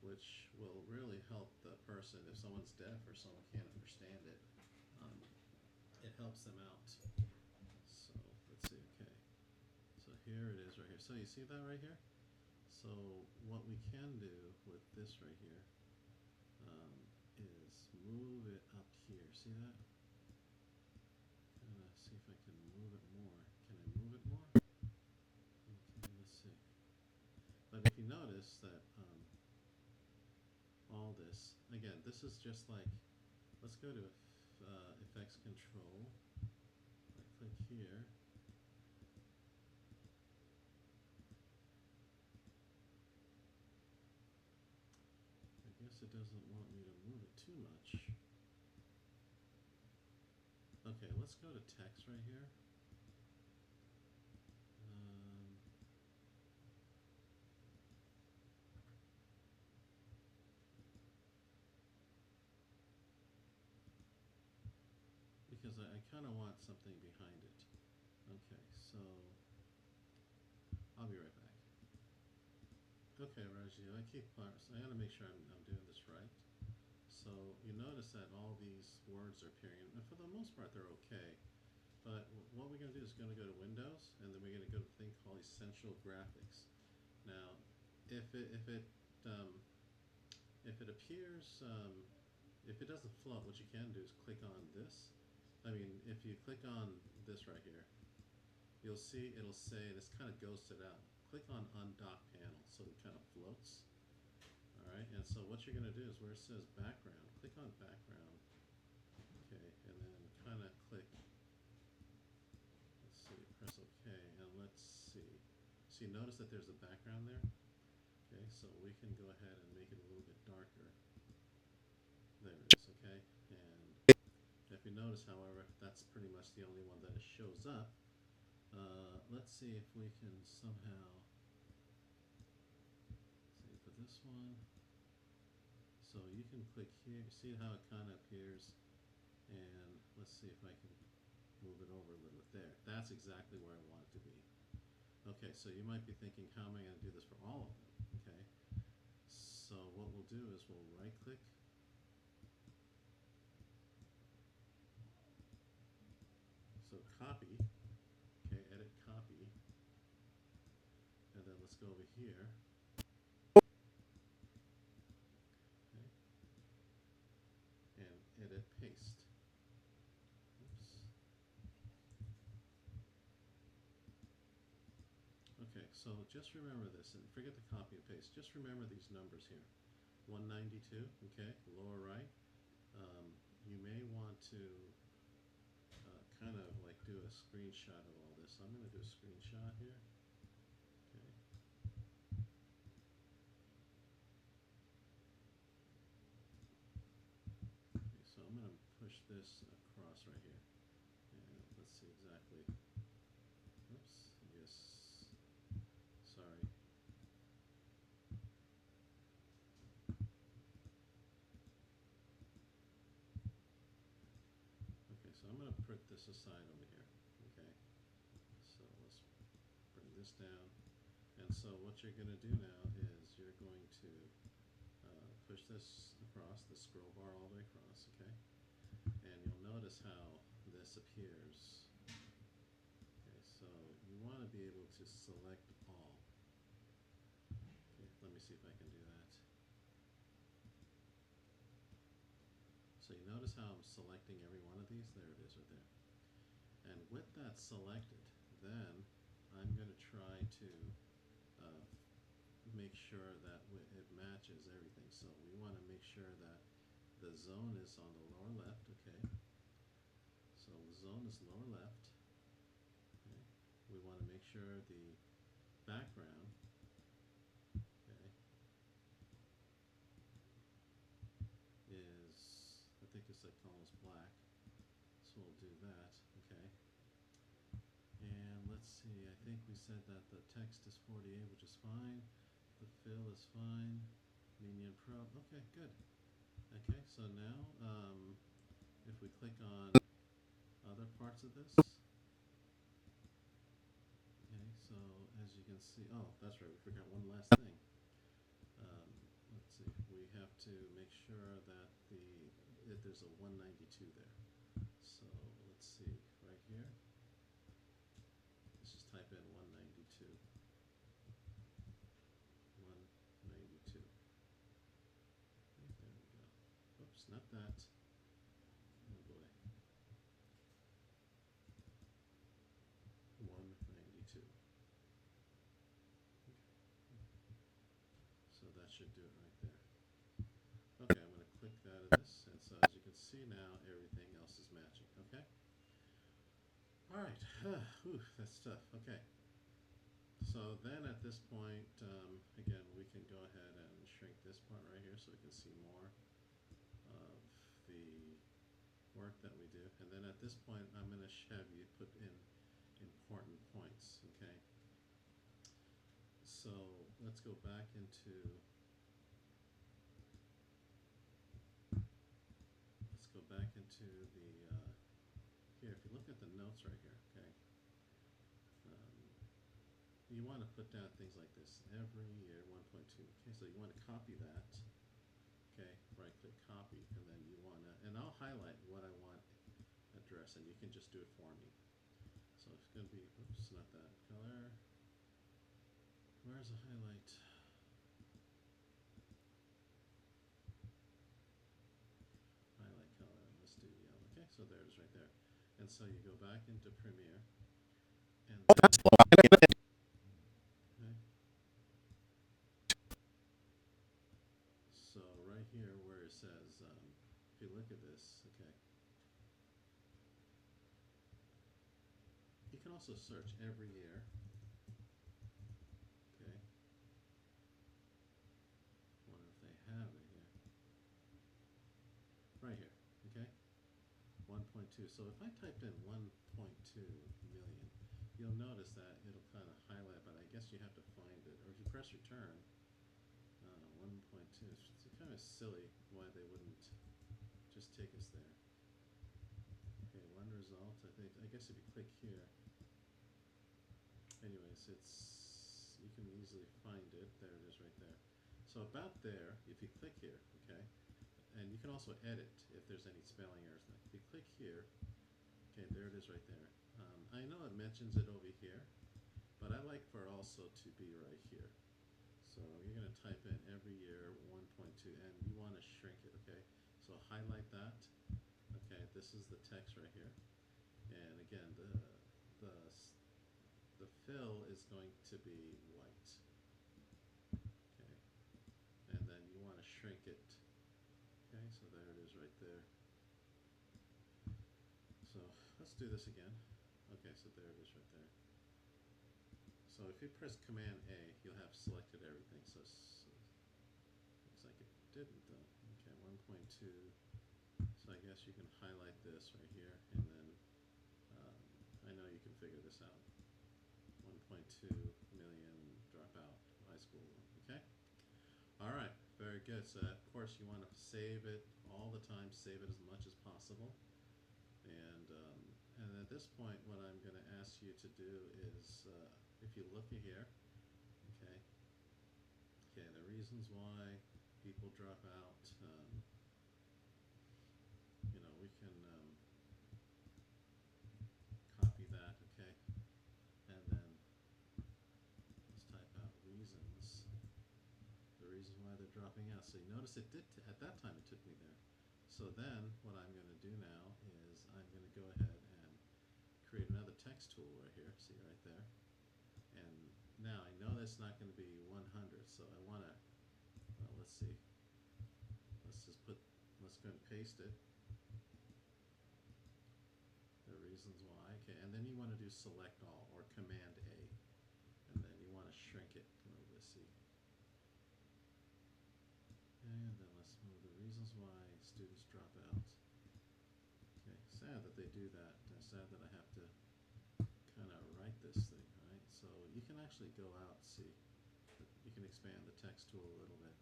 which will really help the person if someone's deaf or someone can't understand it. It helps them out. So let's see. Okay, so here it is right here. So you see that right here? So what we can do with this right here is move it up here. See that? See if I can move it more. Can I move it more? Okay, let's see. But if you notice that all this, again, this is just like, let's go to FX Control. I click here. I guess it doesn't want me to move it too much. Okay, let's go to text right here. Because I kind of want something behind it. Okay, so I'll be right back. Okay, Raji, I gotta make sure I'm doing this right. So you notice that all these words are appearing, and for the most part they're okay. But what we're going to do is going to go to Windows, and then we're going to go to a thing called Essential Graphics. Now, if it appears, if it doesn't float, what you can do is click on this. I mean, if you click on this right here, you'll see it'll say this kind of ghosted out. Click on Undock Panel, so it kind of floats. All right, and so what you're going to do is where it says Background, click on Background. Okay, and then kind of click. Let's see, press OK, and let's see. So you notice that there's a background there. Okay, so we can go ahead and make it a little bit darker. There it is. Okay, and if you notice, however, that's pretty much the only one that shows up. let's see if we can somehow, say for this one, so you can click here, see how it kind of appears, and let's see if I can move it over a little bit there. That's exactly where I want it to be. Okay, so you might be thinking, how am I going to do this for all of them? Okay, so what we'll do is we'll right click, so copy, okay, edit copy, and then let's go over here, okay, and edit paste. Oops. Okay, so just remember this, and forget the copy and paste. Just remember these numbers here. 192, okay, lower right. You may want to kind of like do a screenshot of all this. So I'm going to do a screenshot here. Okay. Okay, so I'm going to push this across right here. And let's see exactly. Oops, yes. Sorry. Okay, so I'm going to put this aside over here. Okay. So let's bring this down. And so what you're going to do now is you're going to push this across, the scroll bar all the way across, okay? And you'll notice how this appears. Okay, so you want to be able to select all. Okay, let me see if I can do that. So you notice how I'm selecting every one of these? There it is right there. And with that selected, then I'm going to try to make sure that it matches everything. So we want to make sure that the zone is on the lower left, okay? So the zone is lower left. Okay. We want to make sure the background, okay, is, I think it's like almost black. So we'll do that, okay? And let's see, I think we said that the text is 48, which is fine. The fill is fine. Minion Pro, okay, good. Okay, so now if we click on other parts of this, okay, so as you can see, oh, that's right, we forgot one last thing. Let's see, we have to make sure that there's a 192 there. So let's see, right here, let's just type in 192. 192. Okay, there we go. Oops, not that. Oh boy. 192. So that should do it right there. Okay, I'm going to click that of this, and so as you can see now, everything else is matching. Okay. All right. That's tough. Okay. So then at this point, again, we can go ahead and shrink this part right here so we can see more of the work that we do. And then at this point, I'm going to have you put in important points. Okay. So let's go back into the here. If you look at the notes right here, okay, you want to put down things like this every year 1.2. Okay, so you want to copy that. Okay, right click copy, and then you want to, and I'll highlight what I want address, and you can just do it for me. So it's going to be, oops, not that color. Where's the highlight? Highlight color, let's do yellow. Okay, so there it is right there. And so you go back into Premiere, and then, okay. So right here where it says, if you look at this, okay, you can also search every year. Okay. Wonder if they have it here. Right here, okay? 1.2. So if I typed in 1.2 million, you'll notice that it'll kind of highlight, but I guess you have to find it. Or if you press return, 1.2, it's kind of silly why they wouldn't just take us there. Okay, one result, I guess if you click here, anyways, you can easily find it. There it is right there. So about there, if you click here, okay, and you can also edit if there's any spelling errors. If you click here, okay, there it is right there. I know it mentions it over here, but I like for it also to be right here. So you're going to type in every year 1.2, and you want to shrink it, okay? So highlight that. Okay, this is the text right here. And again, the fill is going to be white. Okay, and then you want to shrink it. Okay, so there it is right there. So let's do this again. Okay, so there it is right there. So if you press Command A, you'll have selected everything. So looks like it didn't though. Okay, 1.2. So I guess you can highlight this right here, and then I know you can figure this out. 1.2 million dropout high school. Okay. All right. Very good. So of course you want to save it all the time. Save it as much as possible. And at this point, what I'm going to ask you to do is, if you look at here, okay, the reasons why people drop out, we can copy that, okay, and then let's type out reasons, the reasons why they're dropping out. So you notice it did, at that time it took me there. So then what I'm going to do now is I'm going to go ahead and create another text tool right here, see right there. And now I know that's not going to be 100, so I want to, let's see, let's go and paste it, the reasons why, okay, and then you want to do select all, or Command A, and then you want to shrink it a little bit, see. And then let's move the reasons why students drop out. Okay, sad that they do that, sad that I have to kind of write this thing, right? So you can actually go out, see, you can expand the text tool a little bit.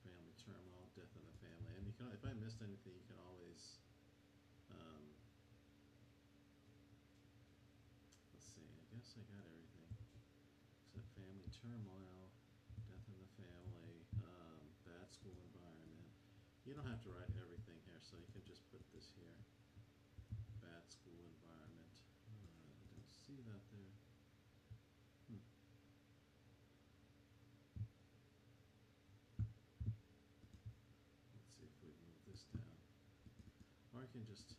Family turmoil, death in the family, and you can, if I missed anything, you can always, let's see, I guess I got everything. Except family turmoil, death in the family, bad school environment. You don't have to write everything here, so you can just put this here. Bad school environment. I don't see that there. Let's see if we move this down. Or I can just,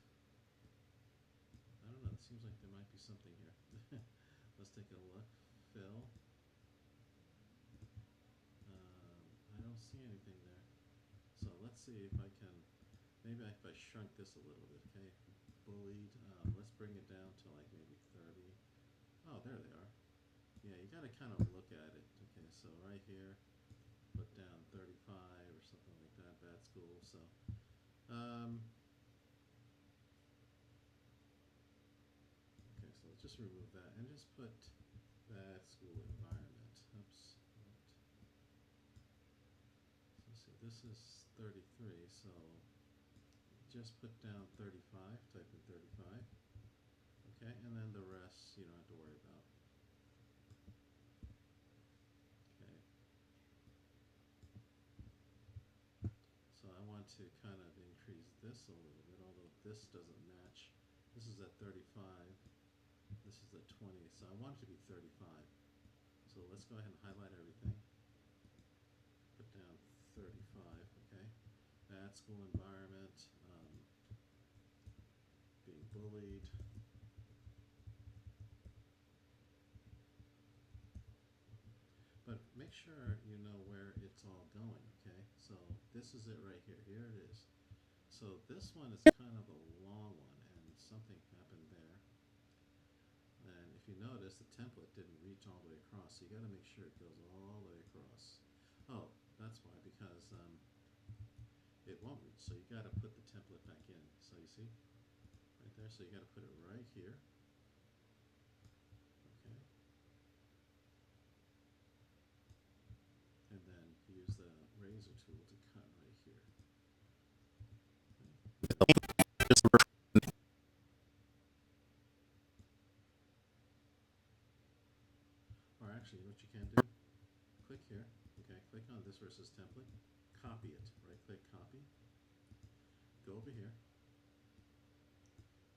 I don't know, it seems like there might be something here. Let's take a look. Fill. I don't see anything there. So let's see if I can, maybe if I shrunk this a little bit, okay? Bullied, let's bring it down to like maybe 30. Oh, there they are. Yeah, you gotta kind of look at it. Okay, so right here, put down 35 or something like that, bad school, so. Okay, so let's just remove that and just put bad school environment. Oops. So let's see, this is 33, so just put down 35, type in 35. Okay, and then the rest you don't have to worry about. Okay. So I want to kind of increase this a little bit, although this doesn't match. This is at 35. This is at 20, so I want it to be 35. So let's go ahead and highlight everything. Put down 35, okay? Bad school environment, being bullied. But make sure you know where it's all going, okay? So this is it right here. Here it is. So this one is kind of a long one, and something happened there. And if you notice, the template didn't reach all the way across, so you got to make sure it goes all the way across. Oh, that's why, because it won't reach, so you got to put the template back in. So you see, right there, so you got to put it right here. laser tool to cut right here. Or actually, what you can do, click here, okay, click on this versus template, copy it, right click, copy, go over here,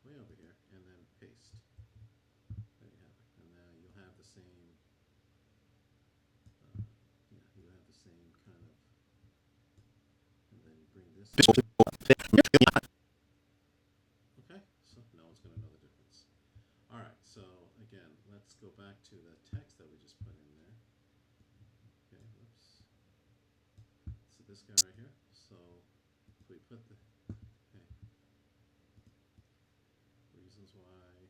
way over here, and then paste. There you have it. And now you'll have the same, you'll have the same kind of, and then you bring this in. Okay, so no one's going to know the difference. All right, so again, let's go back to the text that we just put in there. Okay, whoops. So this guy right here. So if we put the, okay, reasons why I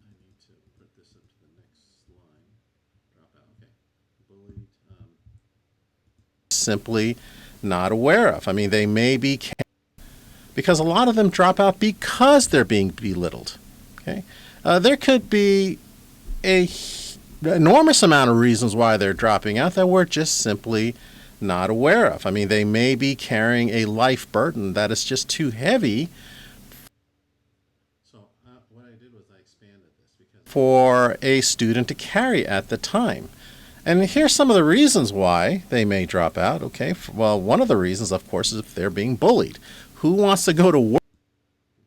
need to put this up to the next line. Drop out, okay. Bullied, simply not aware of. I mean, they may be, because a lot of them drop out because they're being belittled. Okay, there could be a enormous amount of reasons why they're dropping out that we're just simply not aware of. I mean, they may be carrying a life burden that is just too heavy. So what I did was I expanded this because for a student to carry at the time. And here's some of the reasons why they may drop out. Okay, well, one of the reasons, of course, is if they're being bullied. Who wants to go to work?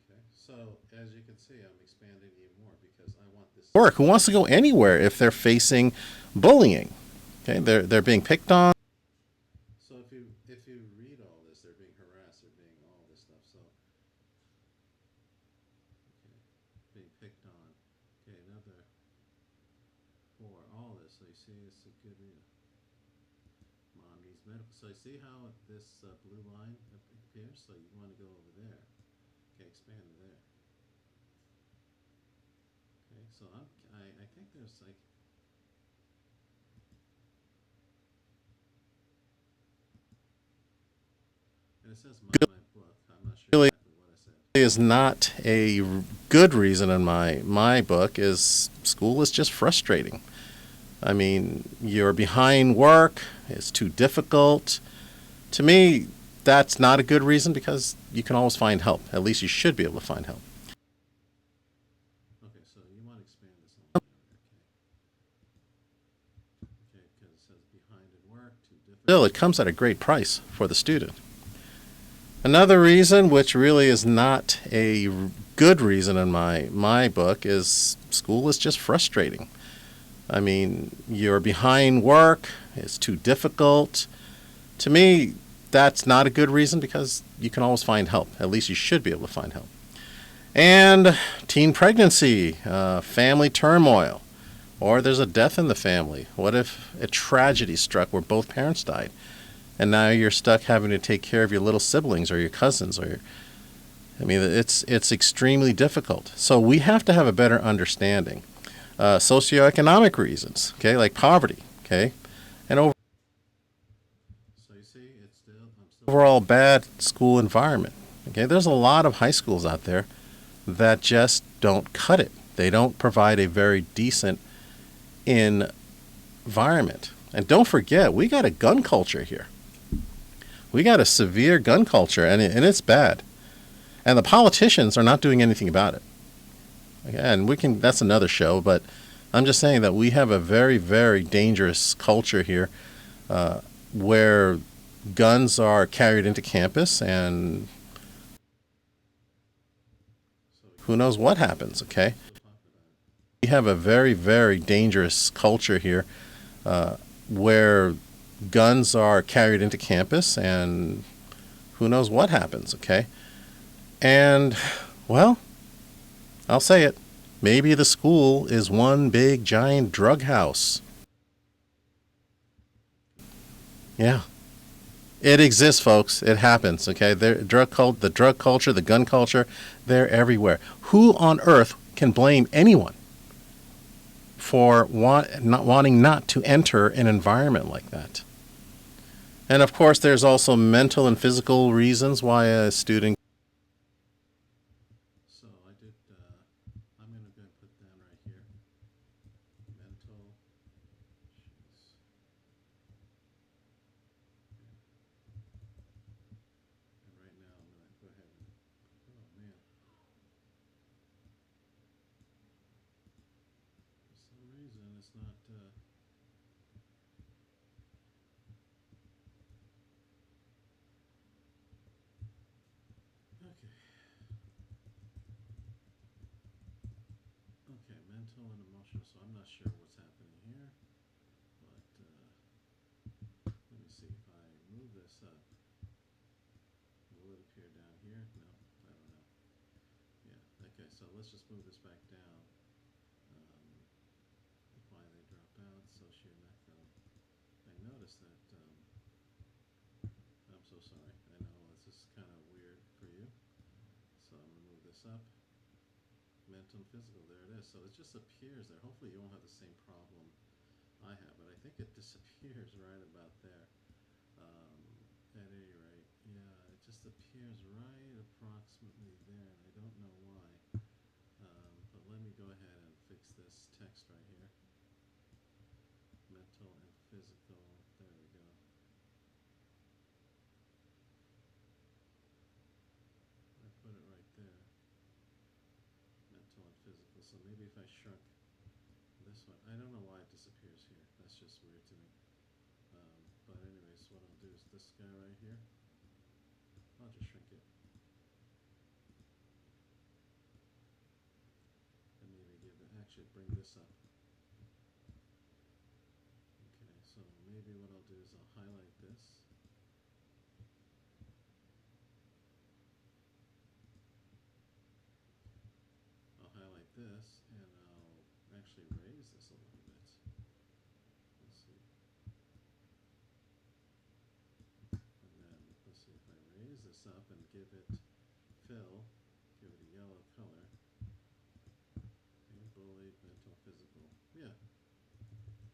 Okay, so as you can see, I'm expanding even more because I want this work. Who wants to go anywhere if they're facing bullying? Okay, they're being picked on. So if you read all this, they're being harassed, they're being all this stuff. So okay, being picked on. Okay, another. For all this, so you see it's a good read. Mom needs medical. So you see how this blue line appears? So you want to go over there. Okay, expand it there. Okay, so I think there's like, and it says my book. I'm not sure really exactly what I said. Is not a good reason in my book. Is school is just frustrating. I mean, you're behind work, it's too difficult. To me, that's not a good reason because you can always find help. At least you should be able to find help. Okay, so you want to expand this on. Okay, because it says behind in work, too difficult. Still, it comes at a great price for the student. Another reason, which really is not a good reason in my book, is school is just frustrating. I mean, you're behind work, it's too difficult. To me, that's not a good reason because you can always find help. At least you should be able to find help. And teen pregnancy, family turmoil, or there's a death in the family. What if a tragedy struck where both parents died? And now you're stuck having to take care of your little siblings or your cousins or your, I mean, it's extremely difficult. So we have to have a better understanding. Socioeconomic reasons, okay, like poverty, okay, and so you see, it's still overall bad school environment. Okay, there's a lot of high schools out there that just don't cut it. They don't provide a very decent environment. And don't forget, we got a gun culture here. We got a severe gun culture, and it's bad. And the politicians are not doing anything about it. And that's another show, but I'm just saying that we have a very, very dangerous culture here where guns are carried into campus and who knows what happens, okay? We have a very, very dangerous culture here where guns are carried into campus and who knows what happens, okay? And, well, I'll say it. Maybe the school is one big giant drug house. Yeah. It exists, folks. It happens, okay? The drug culture, the gun culture, they're everywhere. Who on earth can blame anyone for not wanting not to enter an environment like that? And of course, there's also mental and physical reasons why a student. So I did, I'm going to put down right here, mental it's not. Okay. Okay, mental and emotional. So I'm not sure what's happening here, but let me see. If I move this up, will it appear down here? No, I don't know. Yeah. Okay, so let's just move this back down. Why they drop out? Socio-method. I noticed that. I'm so sorry. I know this is kind of weird for you. So I'm gonna move this up. Mental and physical. There it is. So it just appears there. Hopefully you won't have the same problem I have, but I think it disappears right about there. At any rate, yeah, it just appears right approximately there, and I don't know why. But let me go ahead and fix this text right here. Mental and physical. There we go. I put it right there. Mental and physical. So maybe if I shrunk this one, I don't know why it disappears here. That's just weird to me. But anyways, what I'll do is this guy right here. I'll just shrink it. And maybe actually bring this up. Okay, so maybe what I'll do is I'll highlight this. I'll highlight this, and I'll actually raise this a little bit. Let's see. And then, let's see if I raise this up and give it fill, give it a yellow color. Okay, bullied, mental, physical. Yeah.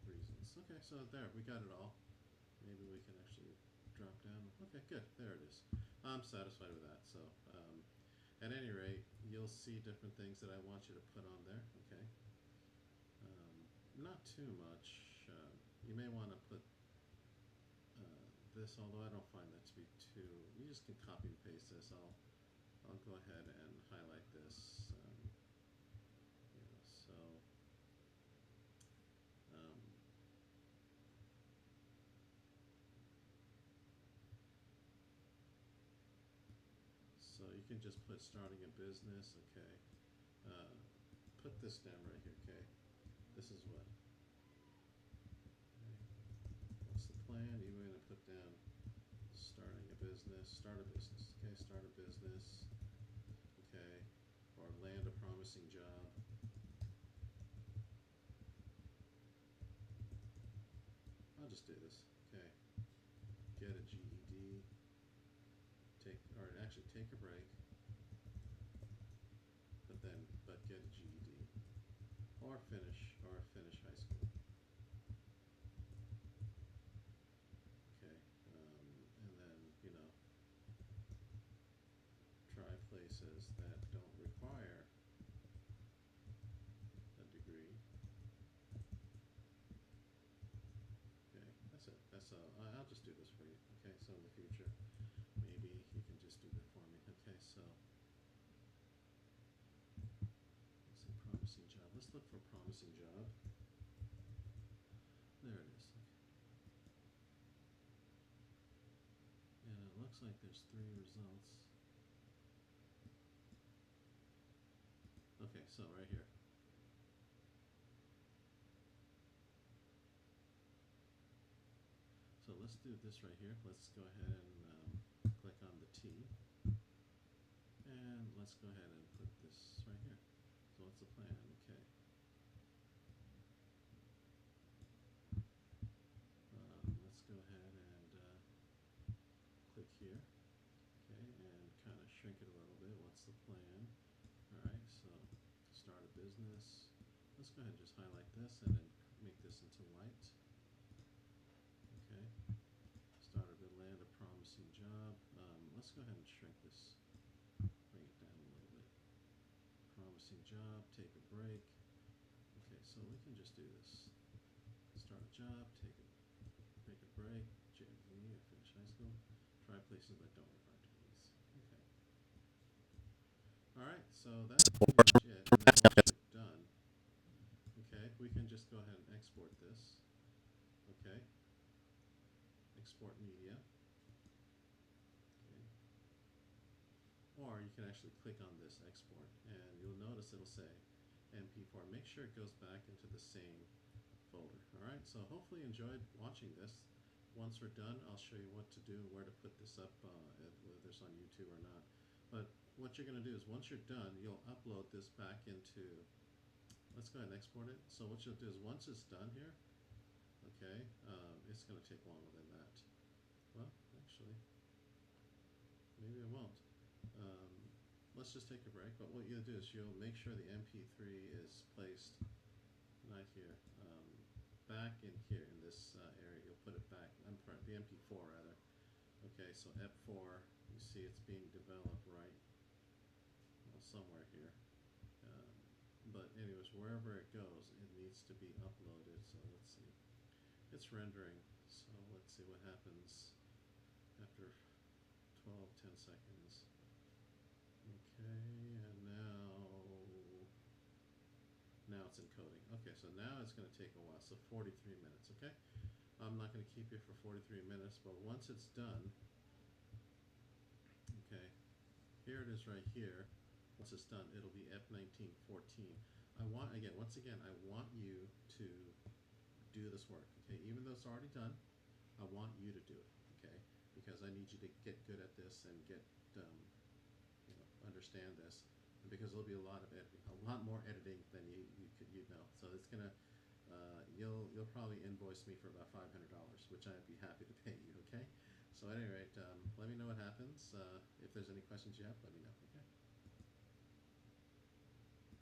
Reasons. Okay, so there, we got it all. Maybe we can actually drop down. Okay, good. There it is. I'm satisfied with that. So, at any rate, you'll see different things that I want you to put on there. Okay. Not too much. You may want to put this, although I don't find that to be too. You just can copy and paste this. I'll go ahead and highlight this. So. So you can just put starting a business, okay. Put this down right here, okay. This is what. Okay. What's the plan? You're going to put down starting a business, start a business, okay. Start a business, okay. Or land a promising job. I'll just do this, okay. Get a GED. Actually take a break, but get a GED, or finish high school. Okay, and then try places that don't require a degree. Okay, that's it. I'll just do this for you. Okay, so in the future, maybe you can just do that for me. Okay, so let's say promising job. Let's look for promising job. There it is. And it looks like there's 3 results. Okay, so right here. So let's do this right here. Let's go ahead and click on the T. And let's go ahead and put this right here. So what's the plan? Okay. Let's go ahead and click here. Okay, and kind of shrink it a little bit. What's the plan? Alright, so start a business. Let's go ahead and just highlight this and then make this into white. Okay. Start a good land, a promising job. Let's go ahead and shrink this. Bring it down a little bit. Promising job, take a break. Okay, so we can just do this. Start a job, take a break, JV, or finish high school. Try places that don't require degrees. Okay. Alright, so that's pretty much it. And then once you're done, okay, we can just go go ahead and export this. Okay. Export media. Okay. Or you can actually click on this export, and you'll notice it'll say MP4. Make sure it goes back into the same folder. Alright, so hopefully you enjoyed watching this. Once we're done, I'll show you what to do, where to put this up, whether it's on YouTube or not. But what you're going to do is once you're done, you'll upload this back into, let's go ahead and export it. So what you'll do is once it's done here, okay, it's going to take longer than that. Well, actually, maybe it won't. Let's just take a break. But what you'll do is you'll make sure the MP3 is placed right here, back in here in this area. You'll put it back. The MP4 rather. Okay, so EP4. You see it's being developed right, well, somewhere here. But anyways, wherever it goes, it needs to be uploaded. So let's see. It's rendering. So let's see what happens after 10 seconds. Okay, and now it's encoding. Okay, so now it's going to take a while. So 43 minutes, okay? I'm not going to keep you for 43 minutes, but once it's done, okay, here it is right here. Once it's done, it'll be F1914. Once again, I want you to do this work, okay? Even though it's already done, I want you to do it, okay? Because I need you to get good at this and get, understand this, because there'll be a lot of editing, a lot more editing than you'd know. So it's gonna, you'll probably invoice me for about $500, which I'd be happy to pay you, okay? So at any rate, let me know what happens. If there's any questions you have, let me know.